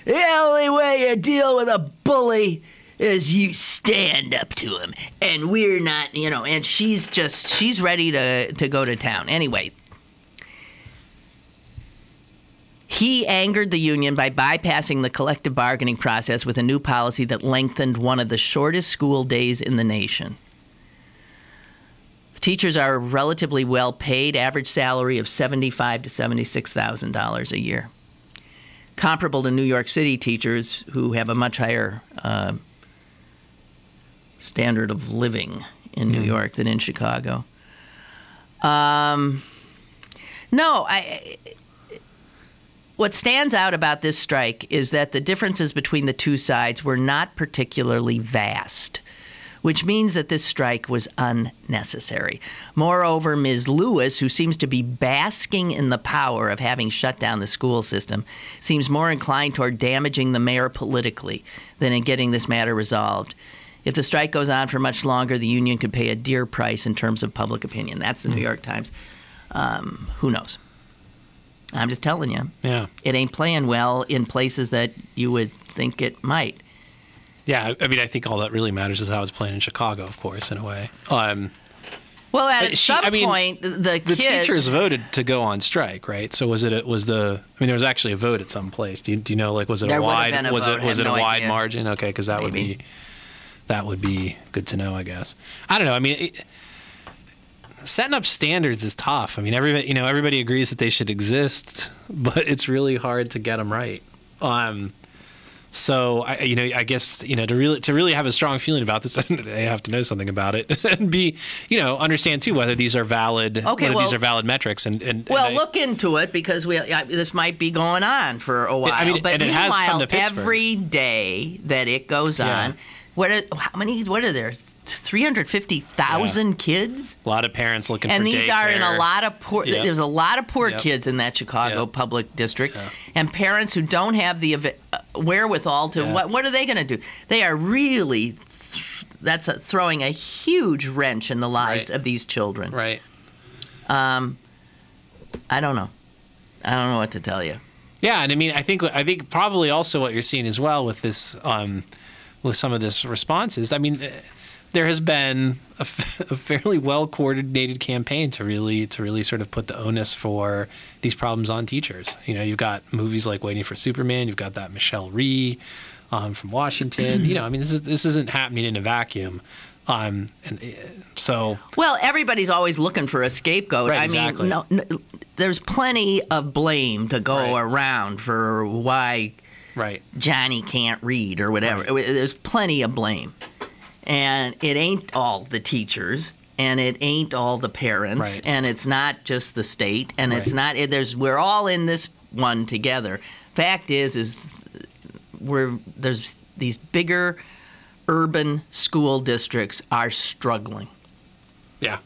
[SPEAKER 2] the only way you deal with a bully is you stand up to him, and we're not, and she's ready to go to town. Anyway, he angered the union by bypassing the collective bargaining process with a new policy that lengthened one of the shortest school days in the nation. The teachers are relatively well paid, average salary of $75,000 to $76,000 a year, comparable to New York City teachers who have a much higher standard of living in New York than in Chicago. What stands out about this strike is that the differences between the two sides were not particularly vast, which means that this strike was unnecessary. Moreover, Ms. Lewis, who seems to be basking in the power of having shut down the school system, seems more inclined toward damaging the mayor politically than in getting this matter resolved. If the strike goes on for much longer, the union could pay a dear price in terms of public opinion. That's the New York Times. Who knows? I'm just telling you.
[SPEAKER 3] Yeah.
[SPEAKER 2] It ain't playing well in places that you would think it might.
[SPEAKER 3] Yeah, I mean, I think all that really matters is how it's playing in Chicago, of course, in a way.
[SPEAKER 2] Well, at some point, the
[SPEAKER 3] teachers voted to go on strike, right? So there was actually a vote at some place. Do you know, like, was it a wide margin? Okay, because that would be good to know, I guess. I don't know. I mean, setting up standards is tough. I mean, everybody agrees that they should exist, but it's really hard to get them right. So I guess to really have a strong feeling about this, they have to know something about it and be understand too whether these are valid. These are valid metrics and
[SPEAKER 2] look into it because this might be going on for a while.
[SPEAKER 3] But and it has come to Pittsburgh.
[SPEAKER 2] Every day that it goes on, what are there? 350,000 kids.
[SPEAKER 3] A lot of parents looking for daycare.
[SPEAKER 2] And these are in a lot of poor. Yep. There's a lot of poor kids in that Chicago public district, and parents who don't have the wherewithal to. What are they going to do? They are really. That's throwing a huge wrench in the lives of these children.
[SPEAKER 3] Right.
[SPEAKER 2] I don't know. I don't know what to tell you.
[SPEAKER 3] Yeah, and I think probably also what you're seeing as well with this, with some of this responses. There has been a fairly well-coordinated campaign to really sort of put the onus for these problems on teachers. You've got movies like Waiting for Superman. You've got that Michelle Rhee from Washington. This isn't happening in a vacuum. Well,
[SPEAKER 2] everybody's always looking for a scapegoat.
[SPEAKER 3] Right, exactly.
[SPEAKER 2] No, there's plenty of blame to go around for why Johnny can't read or whatever. Right. There's plenty of blame. And it ain't all the teachers, and it ain't all the parents, and it's not just the state, and it's not. We're all in this one together. Fact is there's these bigger urban school districts are struggling.
[SPEAKER 3] Yeah,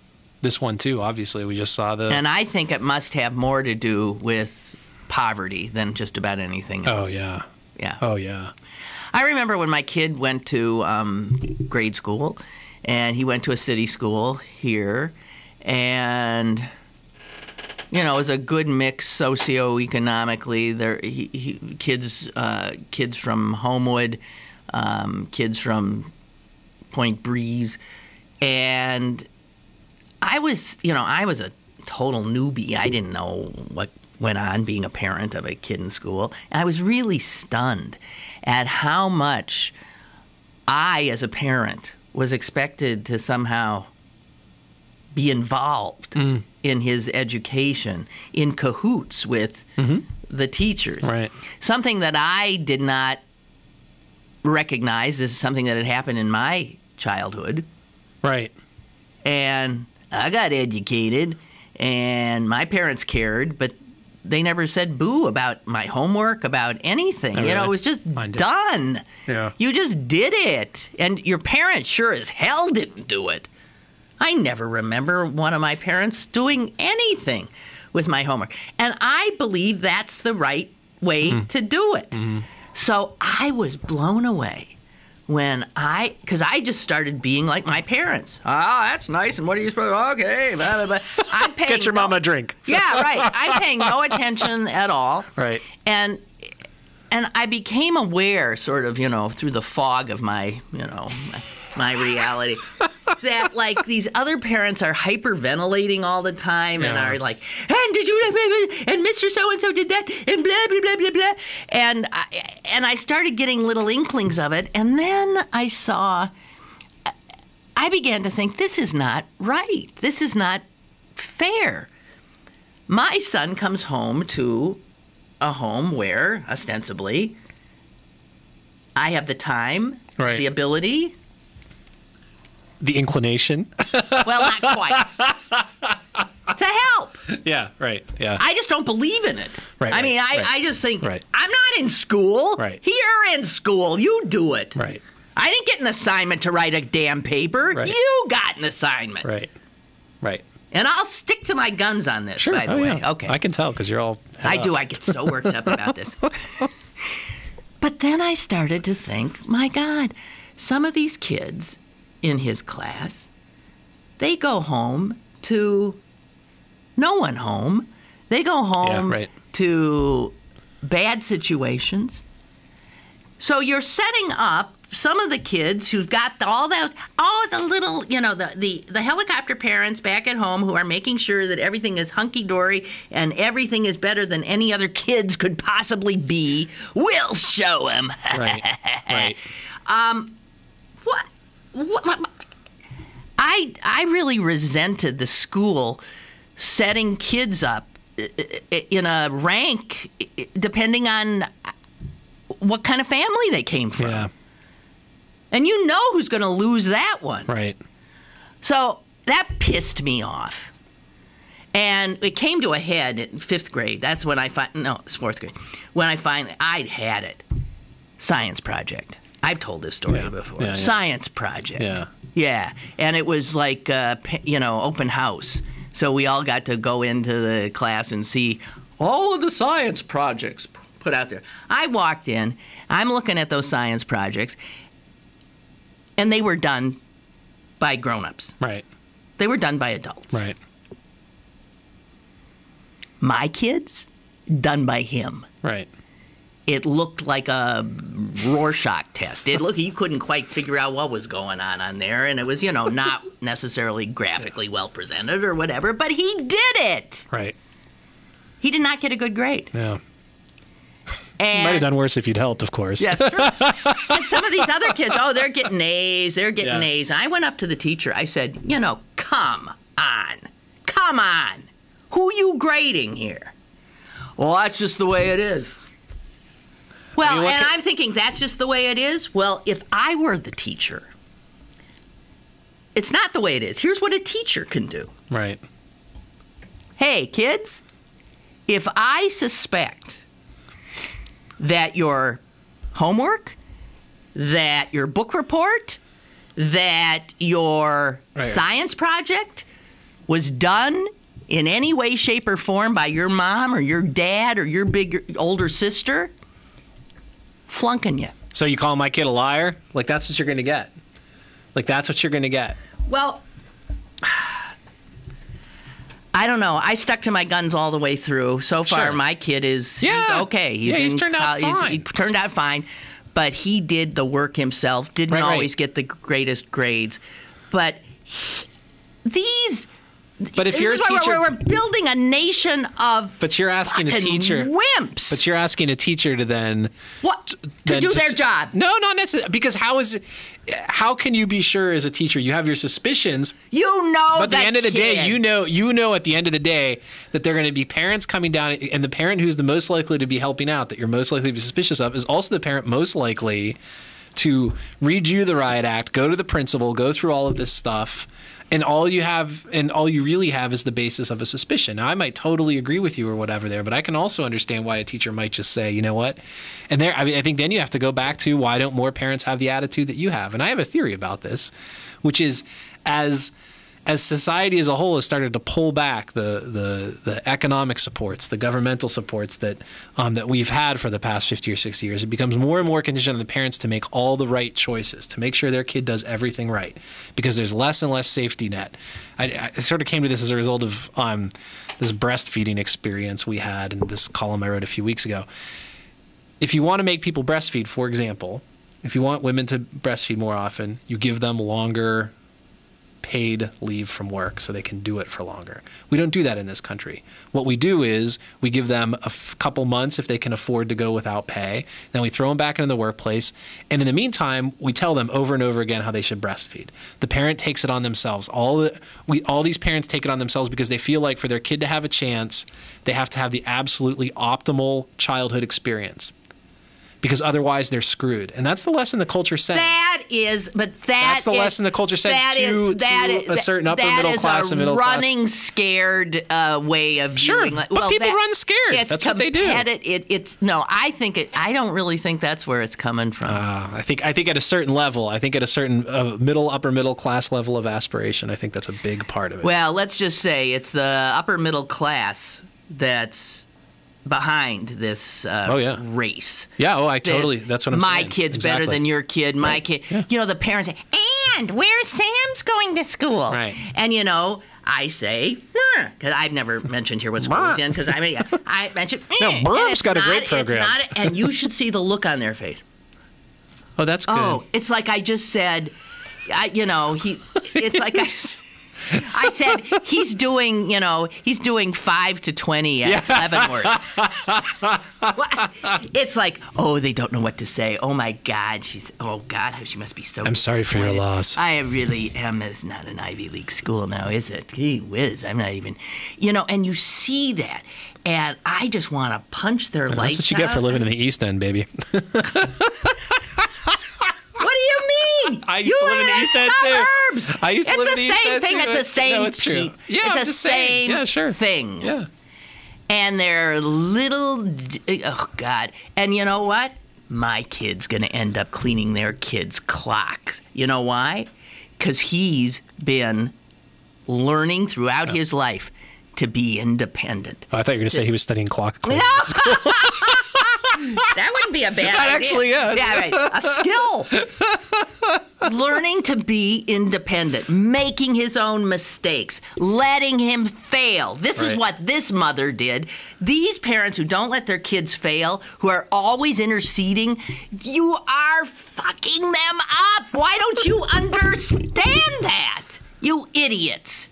[SPEAKER 3] this one too. Obviously, we just saw the.
[SPEAKER 2] And I think it must have more to do with poverty than just about anything else.
[SPEAKER 3] Oh yeah.
[SPEAKER 2] Yeah.
[SPEAKER 3] Oh yeah.
[SPEAKER 2] I remember when my kid went to grade school, and he went to a city school here, and it was a good mix socioeconomically. There, kids from Homewood, kids from Point Breeze, and I was a total newbie. I didn't know what went on being a parent of a kid in school, and I was really stunned at how much I, as a parent, was expected to somehow be involved in his education, in cahoots with the teachers.
[SPEAKER 3] Right.
[SPEAKER 2] Something that I did not recognize as something that had happened in my childhood.
[SPEAKER 3] Right.
[SPEAKER 2] And I got educated, and my parents cared, but they never said boo about my homework, about anything.
[SPEAKER 3] Really?
[SPEAKER 2] It was just done.
[SPEAKER 3] Yeah.
[SPEAKER 2] You just did it. And your parents sure as hell didn't do it. I never remember one of my parents doing anything with my homework. And I believe that's the right way to do it. So I was blown away because I just started being like my parents. Oh, that's nice. And what are you supposed to, okay, blah, blah, blah. I'm paying
[SPEAKER 3] Get your mama a drink.
[SPEAKER 2] Yeah, right. I'm paying no attention at all.
[SPEAKER 3] Right.
[SPEAKER 2] And I became aware sort of, through the fog of my, my reality, that like these other parents are hyperventilating all the time and are like, and did you, and Mr. So-and-so did that, and blah, blah, blah, blah, blah. And I started getting little inklings of it. And then I began to think, this is not right. This is not fair. My son comes home to a home where, ostensibly, I have the time, the ability.
[SPEAKER 3] The inclination.
[SPEAKER 2] Well, not quite. To help.
[SPEAKER 3] Yeah, right. Yeah.
[SPEAKER 2] I just don't believe in it.
[SPEAKER 3] Right.
[SPEAKER 2] I mean, I just think, I'm not in school.
[SPEAKER 3] Right.
[SPEAKER 2] You're in school. You do it.
[SPEAKER 3] Right.
[SPEAKER 2] I didn't get an assignment to write a damn paper.
[SPEAKER 3] Right.
[SPEAKER 2] You got an assignment.
[SPEAKER 3] Right. Right.
[SPEAKER 2] And I'll stick to my guns on this, by the way.
[SPEAKER 3] Yeah.
[SPEAKER 2] Okay.
[SPEAKER 3] I can tell because you're all...
[SPEAKER 2] I do. I get so worked up about this. But then I started to think, my God, some of these kids in his class, they go home to no one home. They go home to bad situations. So you're setting up some of the kids who've got all those, the little, the helicopter parents back at home who are making sure that everything is hunky-dory and everything is better than any other kids could possibly be. We'll show them.
[SPEAKER 3] Right.
[SPEAKER 2] What? I really resented the school setting kids up in a rank depending on what kind of family they came from.
[SPEAKER 3] Yeah.
[SPEAKER 2] And you know who's going to lose that one.
[SPEAKER 3] Right.
[SPEAKER 2] So that pissed me off. And it came to a head in 5th grade. That's when it's 4th grade. When I'd had it. Science project. I've told this story before.
[SPEAKER 3] Yeah.
[SPEAKER 2] Science project.
[SPEAKER 3] Yeah.
[SPEAKER 2] Yeah. And it was like, open house. So we all got to go into the class and see all of the science projects put out there. I walked in. I'm looking at those science projects. And they were done by grown-ups.
[SPEAKER 3] Right.
[SPEAKER 2] They were done by adults.
[SPEAKER 3] Right.
[SPEAKER 2] My kids, done by him.
[SPEAKER 3] Right.
[SPEAKER 2] It looked like a Rorschach test. You couldn't quite figure out what was going on there, and it was, not necessarily graphically well presented or whatever, but he did it.
[SPEAKER 3] Right.
[SPEAKER 2] He did not get a good grade.
[SPEAKER 3] Yeah.
[SPEAKER 2] And
[SPEAKER 3] might have done worse if you'd helped, of course.
[SPEAKER 2] Yes, true. And some of these other kids, they're getting A's. They're getting A's. And I went up to the teacher. I said, come on. Who you grading here? Well, that's just the way it is. Well, I'm thinking, that's just the way it is? Well, if I were the teacher, it's not the way it is. Here's what a teacher can do.
[SPEAKER 3] Right.
[SPEAKER 2] Hey, kids, if I suspect that your homework, that your book report, that your science project was done in any way, shape, or form by your mom or your dad or your older sister, flunking you.
[SPEAKER 3] So you call my kid a liar? Like, that's what you're going to get.
[SPEAKER 2] Well, I don't know. I stuck to my guns all the way through. So far, my kid he's okay.
[SPEAKER 3] He's turned out fine.
[SPEAKER 2] He turned out fine, but he did the work himself. Didn't always get the greatest grades, but these.
[SPEAKER 3] But if you're a teacher,
[SPEAKER 2] we're building a nation of.
[SPEAKER 3] But you're asking a teacher
[SPEAKER 2] wimps.
[SPEAKER 3] But you're asking a teacher to then
[SPEAKER 2] what to do their job?
[SPEAKER 3] No, not necessarily. Because how can you be sure as a teacher? You have your suspicions. But at the end of the day, you know at the end of the day that there are going to be parents coming down, and the parent who's the most likely to be helping out, that you're most likely to be suspicious of, is also the parent most likely to read you the riot act, go to the principal, go through all of this stuff. And all you really have is the basis of a suspicion. Now, I might totally agree with you or whatever there, but I can also understand why a teacher might just say, you know what? And I think then you have to go back to, why don't more parents have the attitude that you have? And I have a theory about this, which is as society as a whole has started to pull back the economic supports, the governmental supports that we've had for the past 50 or 60 years, it becomes more and more conditioned on the parents to make all the right choices, to make sure their kid does everything right, because there's less and less safety net. I sort of came to this as a result of this breastfeeding experience we had in this column I wrote a few weeks ago. If you want to make people breastfeed, for example, if you want women to breastfeed more often, you give them longer paid leave from work so they can do it for longer. We don't do that in this country. What we do is we give them a couple months if they can afford to go without pay. Then we throw them back into the workplace. And in the meantime, we tell them over and over again how they should breastfeed. The parent takes it on themselves. All these parents take it on themselves because they feel like for their kid to have a chance, they have to have the absolutely optimal childhood experience, because otherwise they're screwed. And that's the lesson the culture sends.
[SPEAKER 2] That's
[SPEAKER 3] the lesson the culture sends to a certain upper middle class and middle class.
[SPEAKER 2] That is a running scared way of viewing.
[SPEAKER 3] Sure, but people run scared. That's what they do.
[SPEAKER 2] I don't really think that's where it's coming from.
[SPEAKER 3] I think at a certain level, at a certain upper middle class level of aspiration, I think that's a big part of it.
[SPEAKER 2] Well, let's just say it's the upper middle class that's behind this race.
[SPEAKER 3] Yeah, that's what I'm saying.
[SPEAKER 2] My kid's better than your kid. My kid. Yeah. The parents say, and where's Sam's going to school?
[SPEAKER 3] Right.
[SPEAKER 2] And, I say, because I've never mentioned here what school he's in, because I mentioned,
[SPEAKER 3] no, Burm's got a great program.
[SPEAKER 2] And you should see the look on their face.
[SPEAKER 3] Oh, that's good.
[SPEAKER 2] Oh, it's like I just said, it's like I said, he's doing 5 to 20 at Leavenworth. It's like, oh, they don't know what to say. Oh, my God. She must be so
[SPEAKER 3] I'm sorry for your loss.
[SPEAKER 2] I really am. It's not an Ivy League school now, is it? Gee whiz. I'm not even, and you see that. And I just want to punch their lights out.
[SPEAKER 3] That's what you get for living in the East End, baby.
[SPEAKER 2] What do you mean?
[SPEAKER 3] I used to live in the East End, too. I used to live in the East End, too.
[SPEAKER 2] It's the same thing.
[SPEAKER 3] It's true. Yeah,
[SPEAKER 2] it's the same thing.
[SPEAKER 3] Yeah.
[SPEAKER 2] And they're little, oh, God. And you know what? My kid's going to end up cleaning their kid's clocks. You know why? Because he's been learning throughout his life to be independent.
[SPEAKER 3] Oh, I thought you were going to say he was studying clock cleaning.
[SPEAKER 2] That wouldn't be a bad idea.
[SPEAKER 3] Actually, yeah.
[SPEAKER 2] Yeah, right. A skill. Learning to be independent, making his own mistakes, letting him fail. This is what this mother did. These parents who don't let their kids fail, who are always interceding, you are fucking them up. Why don't you understand that? You idiots.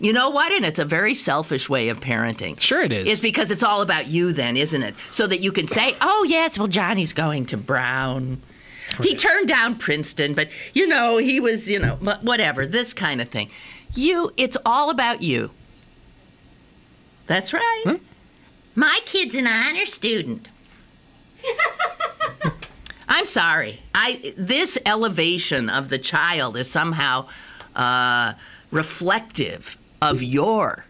[SPEAKER 2] You know what? And it's a very selfish way of parenting.
[SPEAKER 3] Sure it is.
[SPEAKER 2] It's because it's all about you then, isn't it? So that you can say, oh, yes, well, Johnny's going to Brown. Right. He turned down Princeton, but, he was, whatever, this kind of thing. It's all about you. That's right. Hmm? My kid's an honor student. I'm sorry. This elevation of the child is somehow reflective of your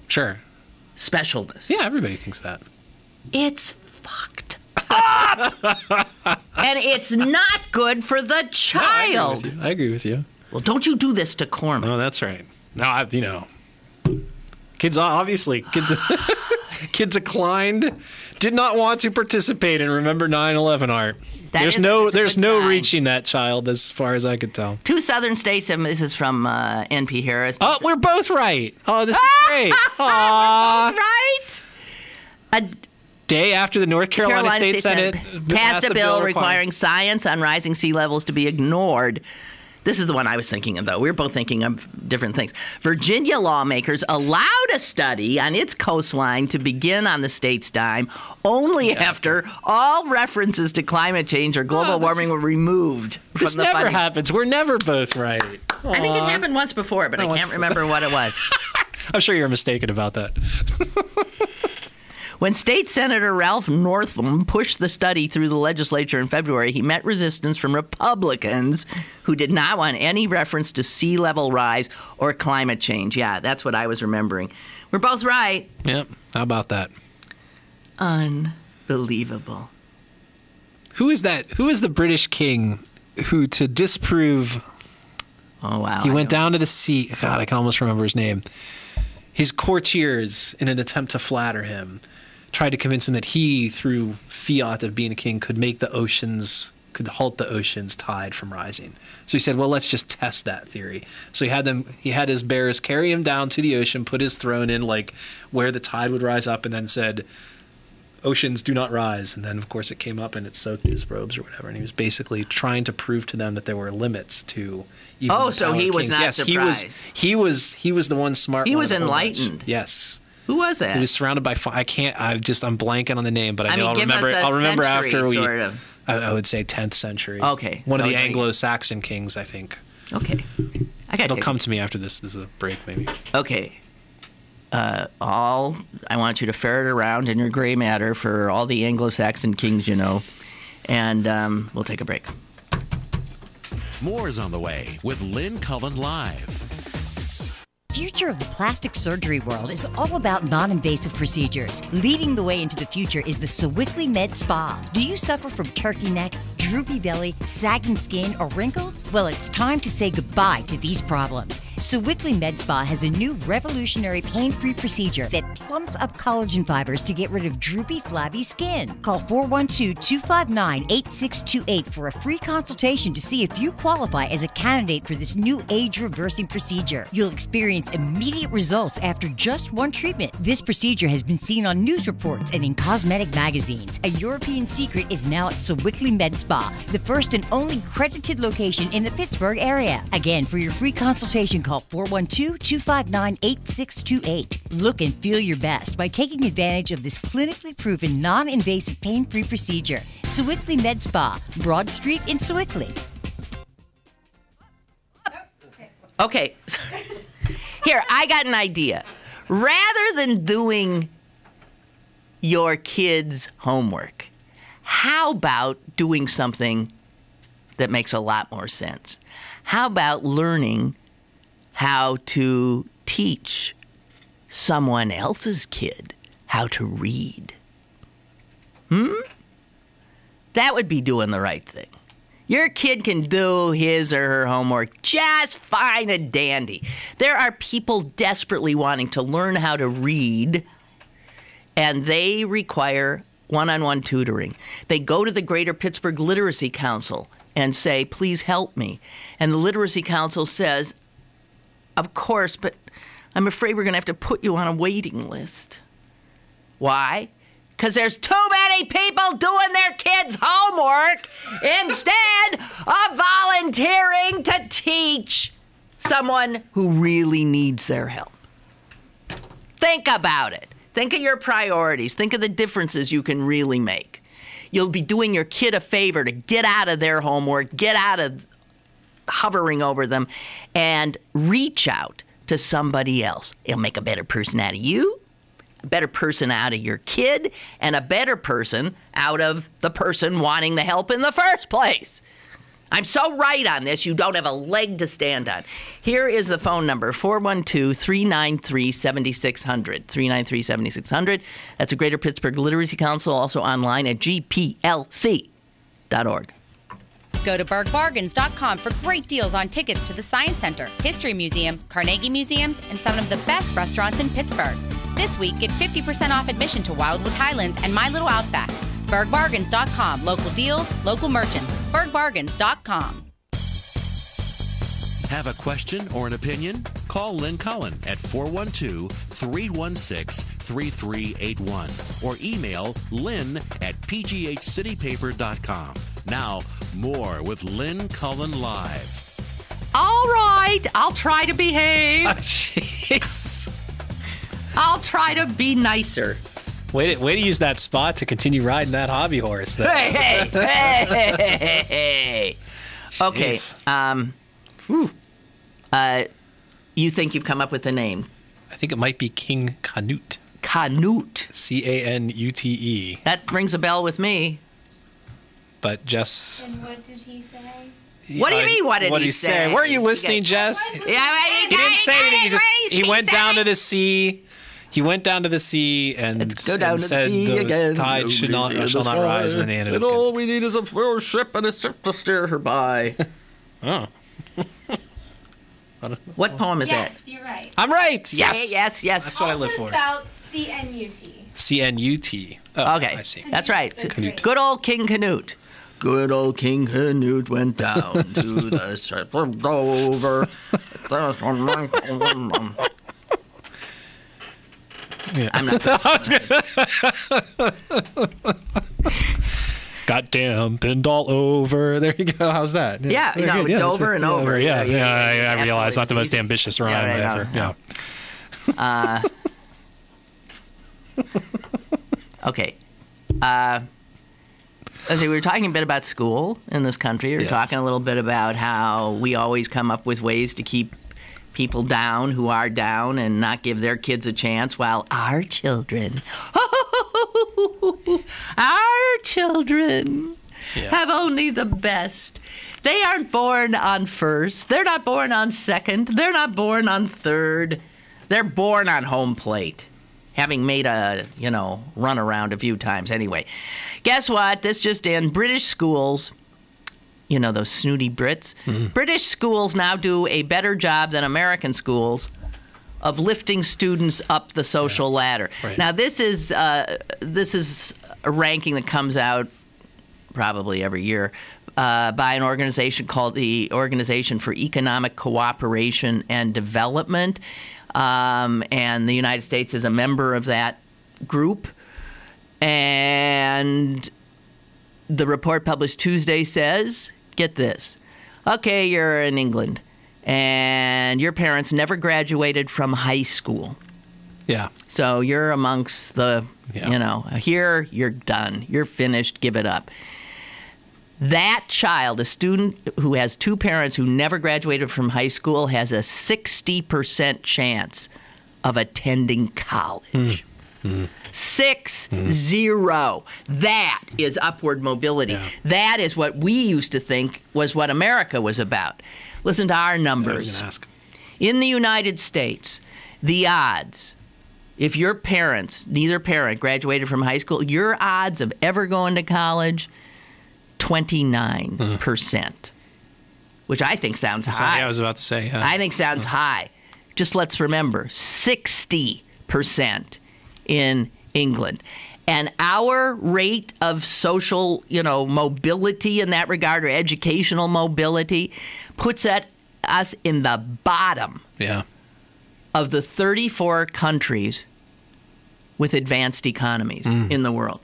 [SPEAKER 2] specialness.
[SPEAKER 3] Yeah, everybody thinks that.
[SPEAKER 2] It's fucked up. And it's not good for the child.
[SPEAKER 3] No, I agree with you.
[SPEAKER 2] Well, don't you do this to Cormac.
[SPEAKER 3] No, that's right. No, kids declined, did not want to participate in Remember 9/11 art. There's no reaching that child as far as I could tell.
[SPEAKER 2] 2 southern states, and this is from NP Harris.
[SPEAKER 3] Oh, we're both right. Oh, this is great.
[SPEAKER 2] We're both right. A
[SPEAKER 3] day after the North Carolina State Senate
[SPEAKER 2] passed a bill requiring science on rising sea levels to be ignored. This is the one I was thinking of, though. We were both thinking of different things. Virginia lawmakers allowed a study on its coastline to begin on the state's dime only after all references to climate change or global warming were removed from the funding. This
[SPEAKER 3] never happens. We're never both right. Aww.
[SPEAKER 2] I think it happened once before, but I can't remember what it was.
[SPEAKER 3] I'm sure you're mistaken about that.
[SPEAKER 2] When State Senator Ralph Northam pushed the study through the legislature in February, he met resistance from Republicans who did not want any reference to sea level rise or climate change. Yeah, that's what I was remembering. We're both right.
[SPEAKER 3] Yep. How about that?
[SPEAKER 2] Unbelievable.
[SPEAKER 3] Who is that? Who is the British king who, to disprove...
[SPEAKER 2] Oh, wow.
[SPEAKER 3] He went down to the sea. God, I can almost remember his name. His courtiers, in an attempt to flatter him, tried to convince him that he, through fiat of being a king, could halt the ocean's tide from rising. So he said, well, let's just test that theory. So he had his bearers carry him down to the ocean, put his throne in where the tide would rise up, and then said, oceans do not rise. And then, of course, it came up and it soaked his robes or whatever. And he was basically trying to prove to them that there were limits to even the
[SPEAKER 2] so
[SPEAKER 3] power
[SPEAKER 2] he
[SPEAKER 3] of
[SPEAKER 2] was
[SPEAKER 3] kings.
[SPEAKER 2] not surprised.
[SPEAKER 3] He was the one smart.
[SPEAKER 2] He was enlightened.
[SPEAKER 3] Yes.
[SPEAKER 2] Who was that?
[SPEAKER 3] He was surrounded by I'm blanking on the name, but I'll remember.
[SPEAKER 2] I'll
[SPEAKER 3] remember after we.
[SPEAKER 2] Sort of.
[SPEAKER 3] I would say 10th century.
[SPEAKER 2] Okay.
[SPEAKER 3] One of the Anglo-Saxon kings, I think.
[SPEAKER 2] Okay.
[SPEAKER 3] It'll come to me after this. This is a break, maybe.
[SPEAKER 2] Okay. I want you to ferret around in your gray matter for all the Anglo-Saxon kings you know, and we'll take a break.
[SPEAKER 1] More is on the way with Lynn Cullen Live.
[SPEAKER 7] The future of the plastic surgery world is all about non-invasive procedures. Leading the way into the future is the Sewickley Med Spa. Do you suffer from turkey neck, droopy belly, sagging skin, or wrinkles? Well, it's time to say goodbye to these problems. Sewickley Med Spa has a new revolutionary pain-free procedure that plumps up collagen fibers to get rid of droopy, flabby skin. Call 412-259-8628 for a free consultation to see if you qualify as a candidate for this new age-reversing procedure. You'll experience immediate results after just one treatment. This procedure has been seen on news reports and in cosmetic magazines. A European secret is now at Sewickley Med Spa. Spa, the first and only credited location in the Pittsburgh area. Again, for your free consultation, call 412-259-8628. Look and feel your best by taking advantage of this clinically proven non-invasive pain-free procedure. Sewickley Med Spa, Broad Street in Sewickley.
[SPEAKER 2] Okay. Here, I got an idea. Rather than doing your kids' homework, how about doing something that makes a lot more sense? How about learning how to teach someone else's kid how to read? That would be doing the right thing. Your kid can do his or her homework just fine and dandy. There are people desperately wanting to learn how to read, and they require one-on-one tutoring. They go to the Greater Pittsburgh Literacy Council and say, please help me. And the Literacy Council says, of course, but I'm afraid we're going to have to put you on a waiting list. Why? Because there's too many people doing their kids' homework instead of volunteering to teach someone who really needs their help. Think about it. Think of your priorities. Think of the differences you can really make. You'll be doing your kid a favor to get out of their homework, get out of hovering over them, and reach out to somebody else. It'll make a better person out of you, a better person out of your kid, and a better person out of the person wanting the help in the first place. I'm so right on this, you don't have a leg to stand on. Here is the phone number, 412-393-7600, 393-7600. That's the Greater Pittsburgh Literacy Council, also online at gplc.org.
[SPEAKER 4] Go to bergbargains.com for great deals on tickets to the Science Center, History Museum, Carnegie Museums, and some of the best restaurants in Pittsburgh. This week, get 50% off admission to Wildwood Highlands and My Little Outback. bergbargains.com. Local deals, local merchants. bergbargains.com.
[SPEAKER 1] Have a question or an opinion? Call Lynn Cullen at 412-316-3381 or email lynn at pghcitypaper.com. Now, more with Lynn Cullen Live.
[SPEAKER 2] All right, I'll try to behave.
[SPEAKER 3] Jeez.
[SPEAKER 2] I'll try to be nicer.
[SPEAKER 3] Way to use that spot to continue riding that hobby horse. Though.
[SPEAKER 2] Hey. Okay. You think you've come up with a name?
[SPEAKER 3] I think it might be King Canute.
[SPEAKER 2] Canute.
[SPEAKER 3] Canute.
[SPEAKER 2] That rings a bell with me.
[SPEAKER 3] But Jess...
[SPEAKER 6] And what did he say?
[SPEAKER 2] What do you mean, what did he say?
[SPEAKER 3] Weren't you listening, Jess?
[SPEAKER 2] Yeah,
[SPEAKER 3] he didn't say anything. He went down to the sea. He went down to the sea and said the tide shall not rise. And then
[SPEAKER 2] all we need is a ship and a ship to steer her by.
[SPEAKER 3] Oh.
[SPEAKER 2] What poem is that?
[SPEAKER 6] Yes, you're right.
[SPEAKER 3] I'm right. Yes.
[SPEAKER 2] Yes.
[SPEAKER 3] That's what I live for.
[SPEAKER 6] Spelled C-N-U-T.
[SPEAKER 3] C-N-U-T. Oh,
[SPEAKER 2] okay.
[SPEAKER 3] I see.
[SPEAKER 2] That's right.
[SPEAKER 6] Canute.
[SPEAKER 2] Good old King Canute. Good old King Canute went down to the ship of Dover.
[SPEAKER 3] Yeah.
[SPEAKER 2] I'm not.
[SPEAKER 3] Got dampened all over. There you go. How's that?
[SPEAKER 2] Yeah, Dover and over.
[SPEAKER 3] Yeah, I realize not the most ambitious rhyme ever. Yeah.
[SPEAKER 2] Okay. We were talking a bit about school in this country. We were talking a little bit about how we always come up with ways to keep people down who are down and not give their kids a chance, while our children, have only the best. They aren't born on first. They're not born on second. They're not born on third. They're born on home plate, having made a, run around a few times. Anyway, guess what? This just in. British schools, those snooty Brits, British schools now do a better job than American schools of lifting students up the social ladder. Right. Now, this is a ranking that comes out probably every year by an organization called the Organization for Economic Cooperation and Development. And the United States is a member of that group. And the report published Tuesday says, get this, okay, you're in England, and your parents never graduated from high school.
[SPEAKER 3] Yeah.
[SPEAKER 2] So you're amongst the, here, you're done. You're finished. Give it up. That child, a student who has two parents who never graduated from high school, has a 60% chance of attending college. 6-0. That is upward mobility. Yeah. That is what we used to think was what America was about. Listen to our numbers.
[SPEAKER 3] I was gonna ask.
[SPEAKER 2] In the United States, the odds, if your parents, neither parent graduated from high school, your odds of ever going to college, 29%, which I think sounds high.
[SPEAKER 3] I was about to say.
[SPEAKER 2] I think sounds high. Just let's remember, 60% in England. And our rate of social, mobility in that regard, or educational mobility, puts us in the bottom of the 34 countries with advanced economies in the world.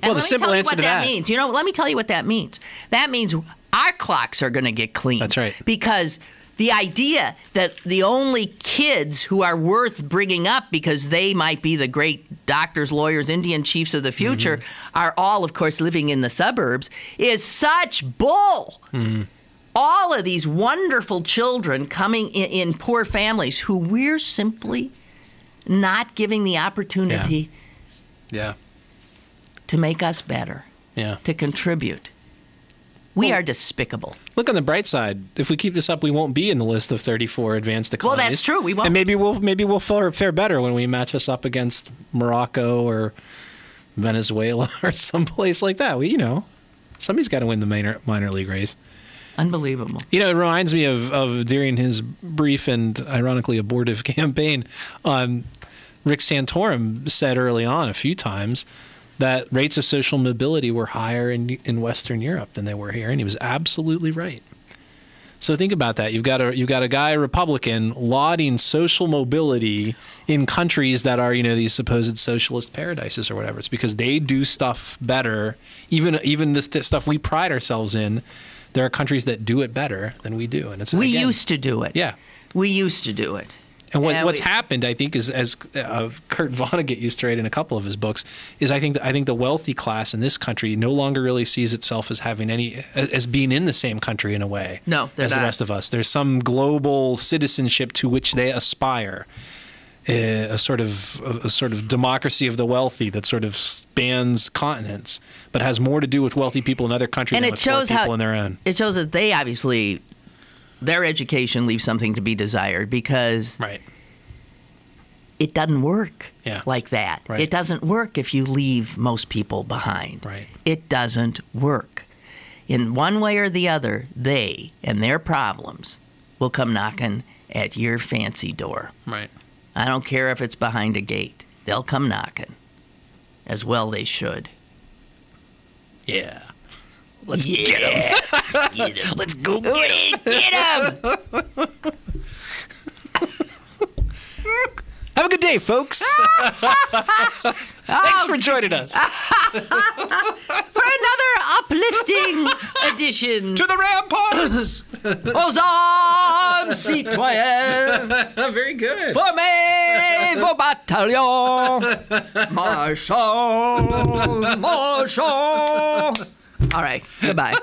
[SPEAKER 2] And
[SPEAKER 3] the simple answer to that
[SPEAKER 2] means. Let me tell you what that means. That means our clocks are going to get cleaned.
[SPEAKER 3] That's right.
[SPEAKER 2] Because the idea that the only kids who are worth bringing up because they might be the great doctors, lawyers, Indian chiefs of the future are all, of course, living in the suburbs is such bull. All of these wonderful children coming in poor families who we're simply not giving the opportunity to make us better, to contribute. We are despicable.
[SPEAKER 3] Look on the bright side. If we keep this up, we won't be in the list of 34 advanced economies.
[SPEAKER 2] Well, that's true. We won't.
[SPEAKER 3] And maybe we'll fare better when we match us up against Morocco or Venezuela or someplace like that. Somebody's got to win the minor league race.
[SPEAKER 2] Unbelievable.
[SPEAKER 3] It reminds me of during his brief and ironically abortive campaign, Rick Santorum said early on a few times that rates of social mobility were higher in Western Europe than they were here, and he was absolutely right. So think about that. You've got a guy, a Republican, lauding social mobility in countries that are, these supposed socialist paradises or whatever. It's because they do stuff better, even the stuff we pride ourselves in. There are countries that do it better than we do, and
[SPEAKER 2] we used to do it.
[SPEAKER 3] Yeah,
[SPEAKER 2] we used to do it.
[SPEAKER 3] And what's happened, I think, is as Kurt Vonnegut used to write in a couple of his books, is I think the wealthy class in this country no longer really sees itself as having as being in the same country in a way as the rest of us. There's some global citizenship to which they aspire, a sort of democracy of the wealthy that sort of spans continents, but has more to do with wealthy people in other countries than with poor people in their own.
[SPEAKER 2] It shows that they obviously. Their education leaves something to be desired because it doesn't work like that.
[SPEAKER 3] Right.
[SPEAKER 2] It doesn't work if you leave most people behind.
[SPEAKER 3] Right.
[SPEAKER 2] It doesn't work. In one way or the other, they and their problems will come knocking at your fancy door.
[SPEAKER 3] Right.
[SPEAKER 2] I don't care if it's behind a gate. They'll come knocking. As well they should.
[SPEAKER 3] Yeah. Let's get him. Let's go get him.
[SPEAKER 2] Get him.
[SPEAKER 3] Have a good day, folks. Thanks for joining us.
[SPEAKER 2] For another uplifting edition.
[SPEAKER 3] To the ramparts.
[SPEAKER 2] Aux armes, citoyens.
[SPEAKER 3] Very good.
[SPEAKER 2] Formez vos bataillons. Marchons, marchons. All right, goodbye.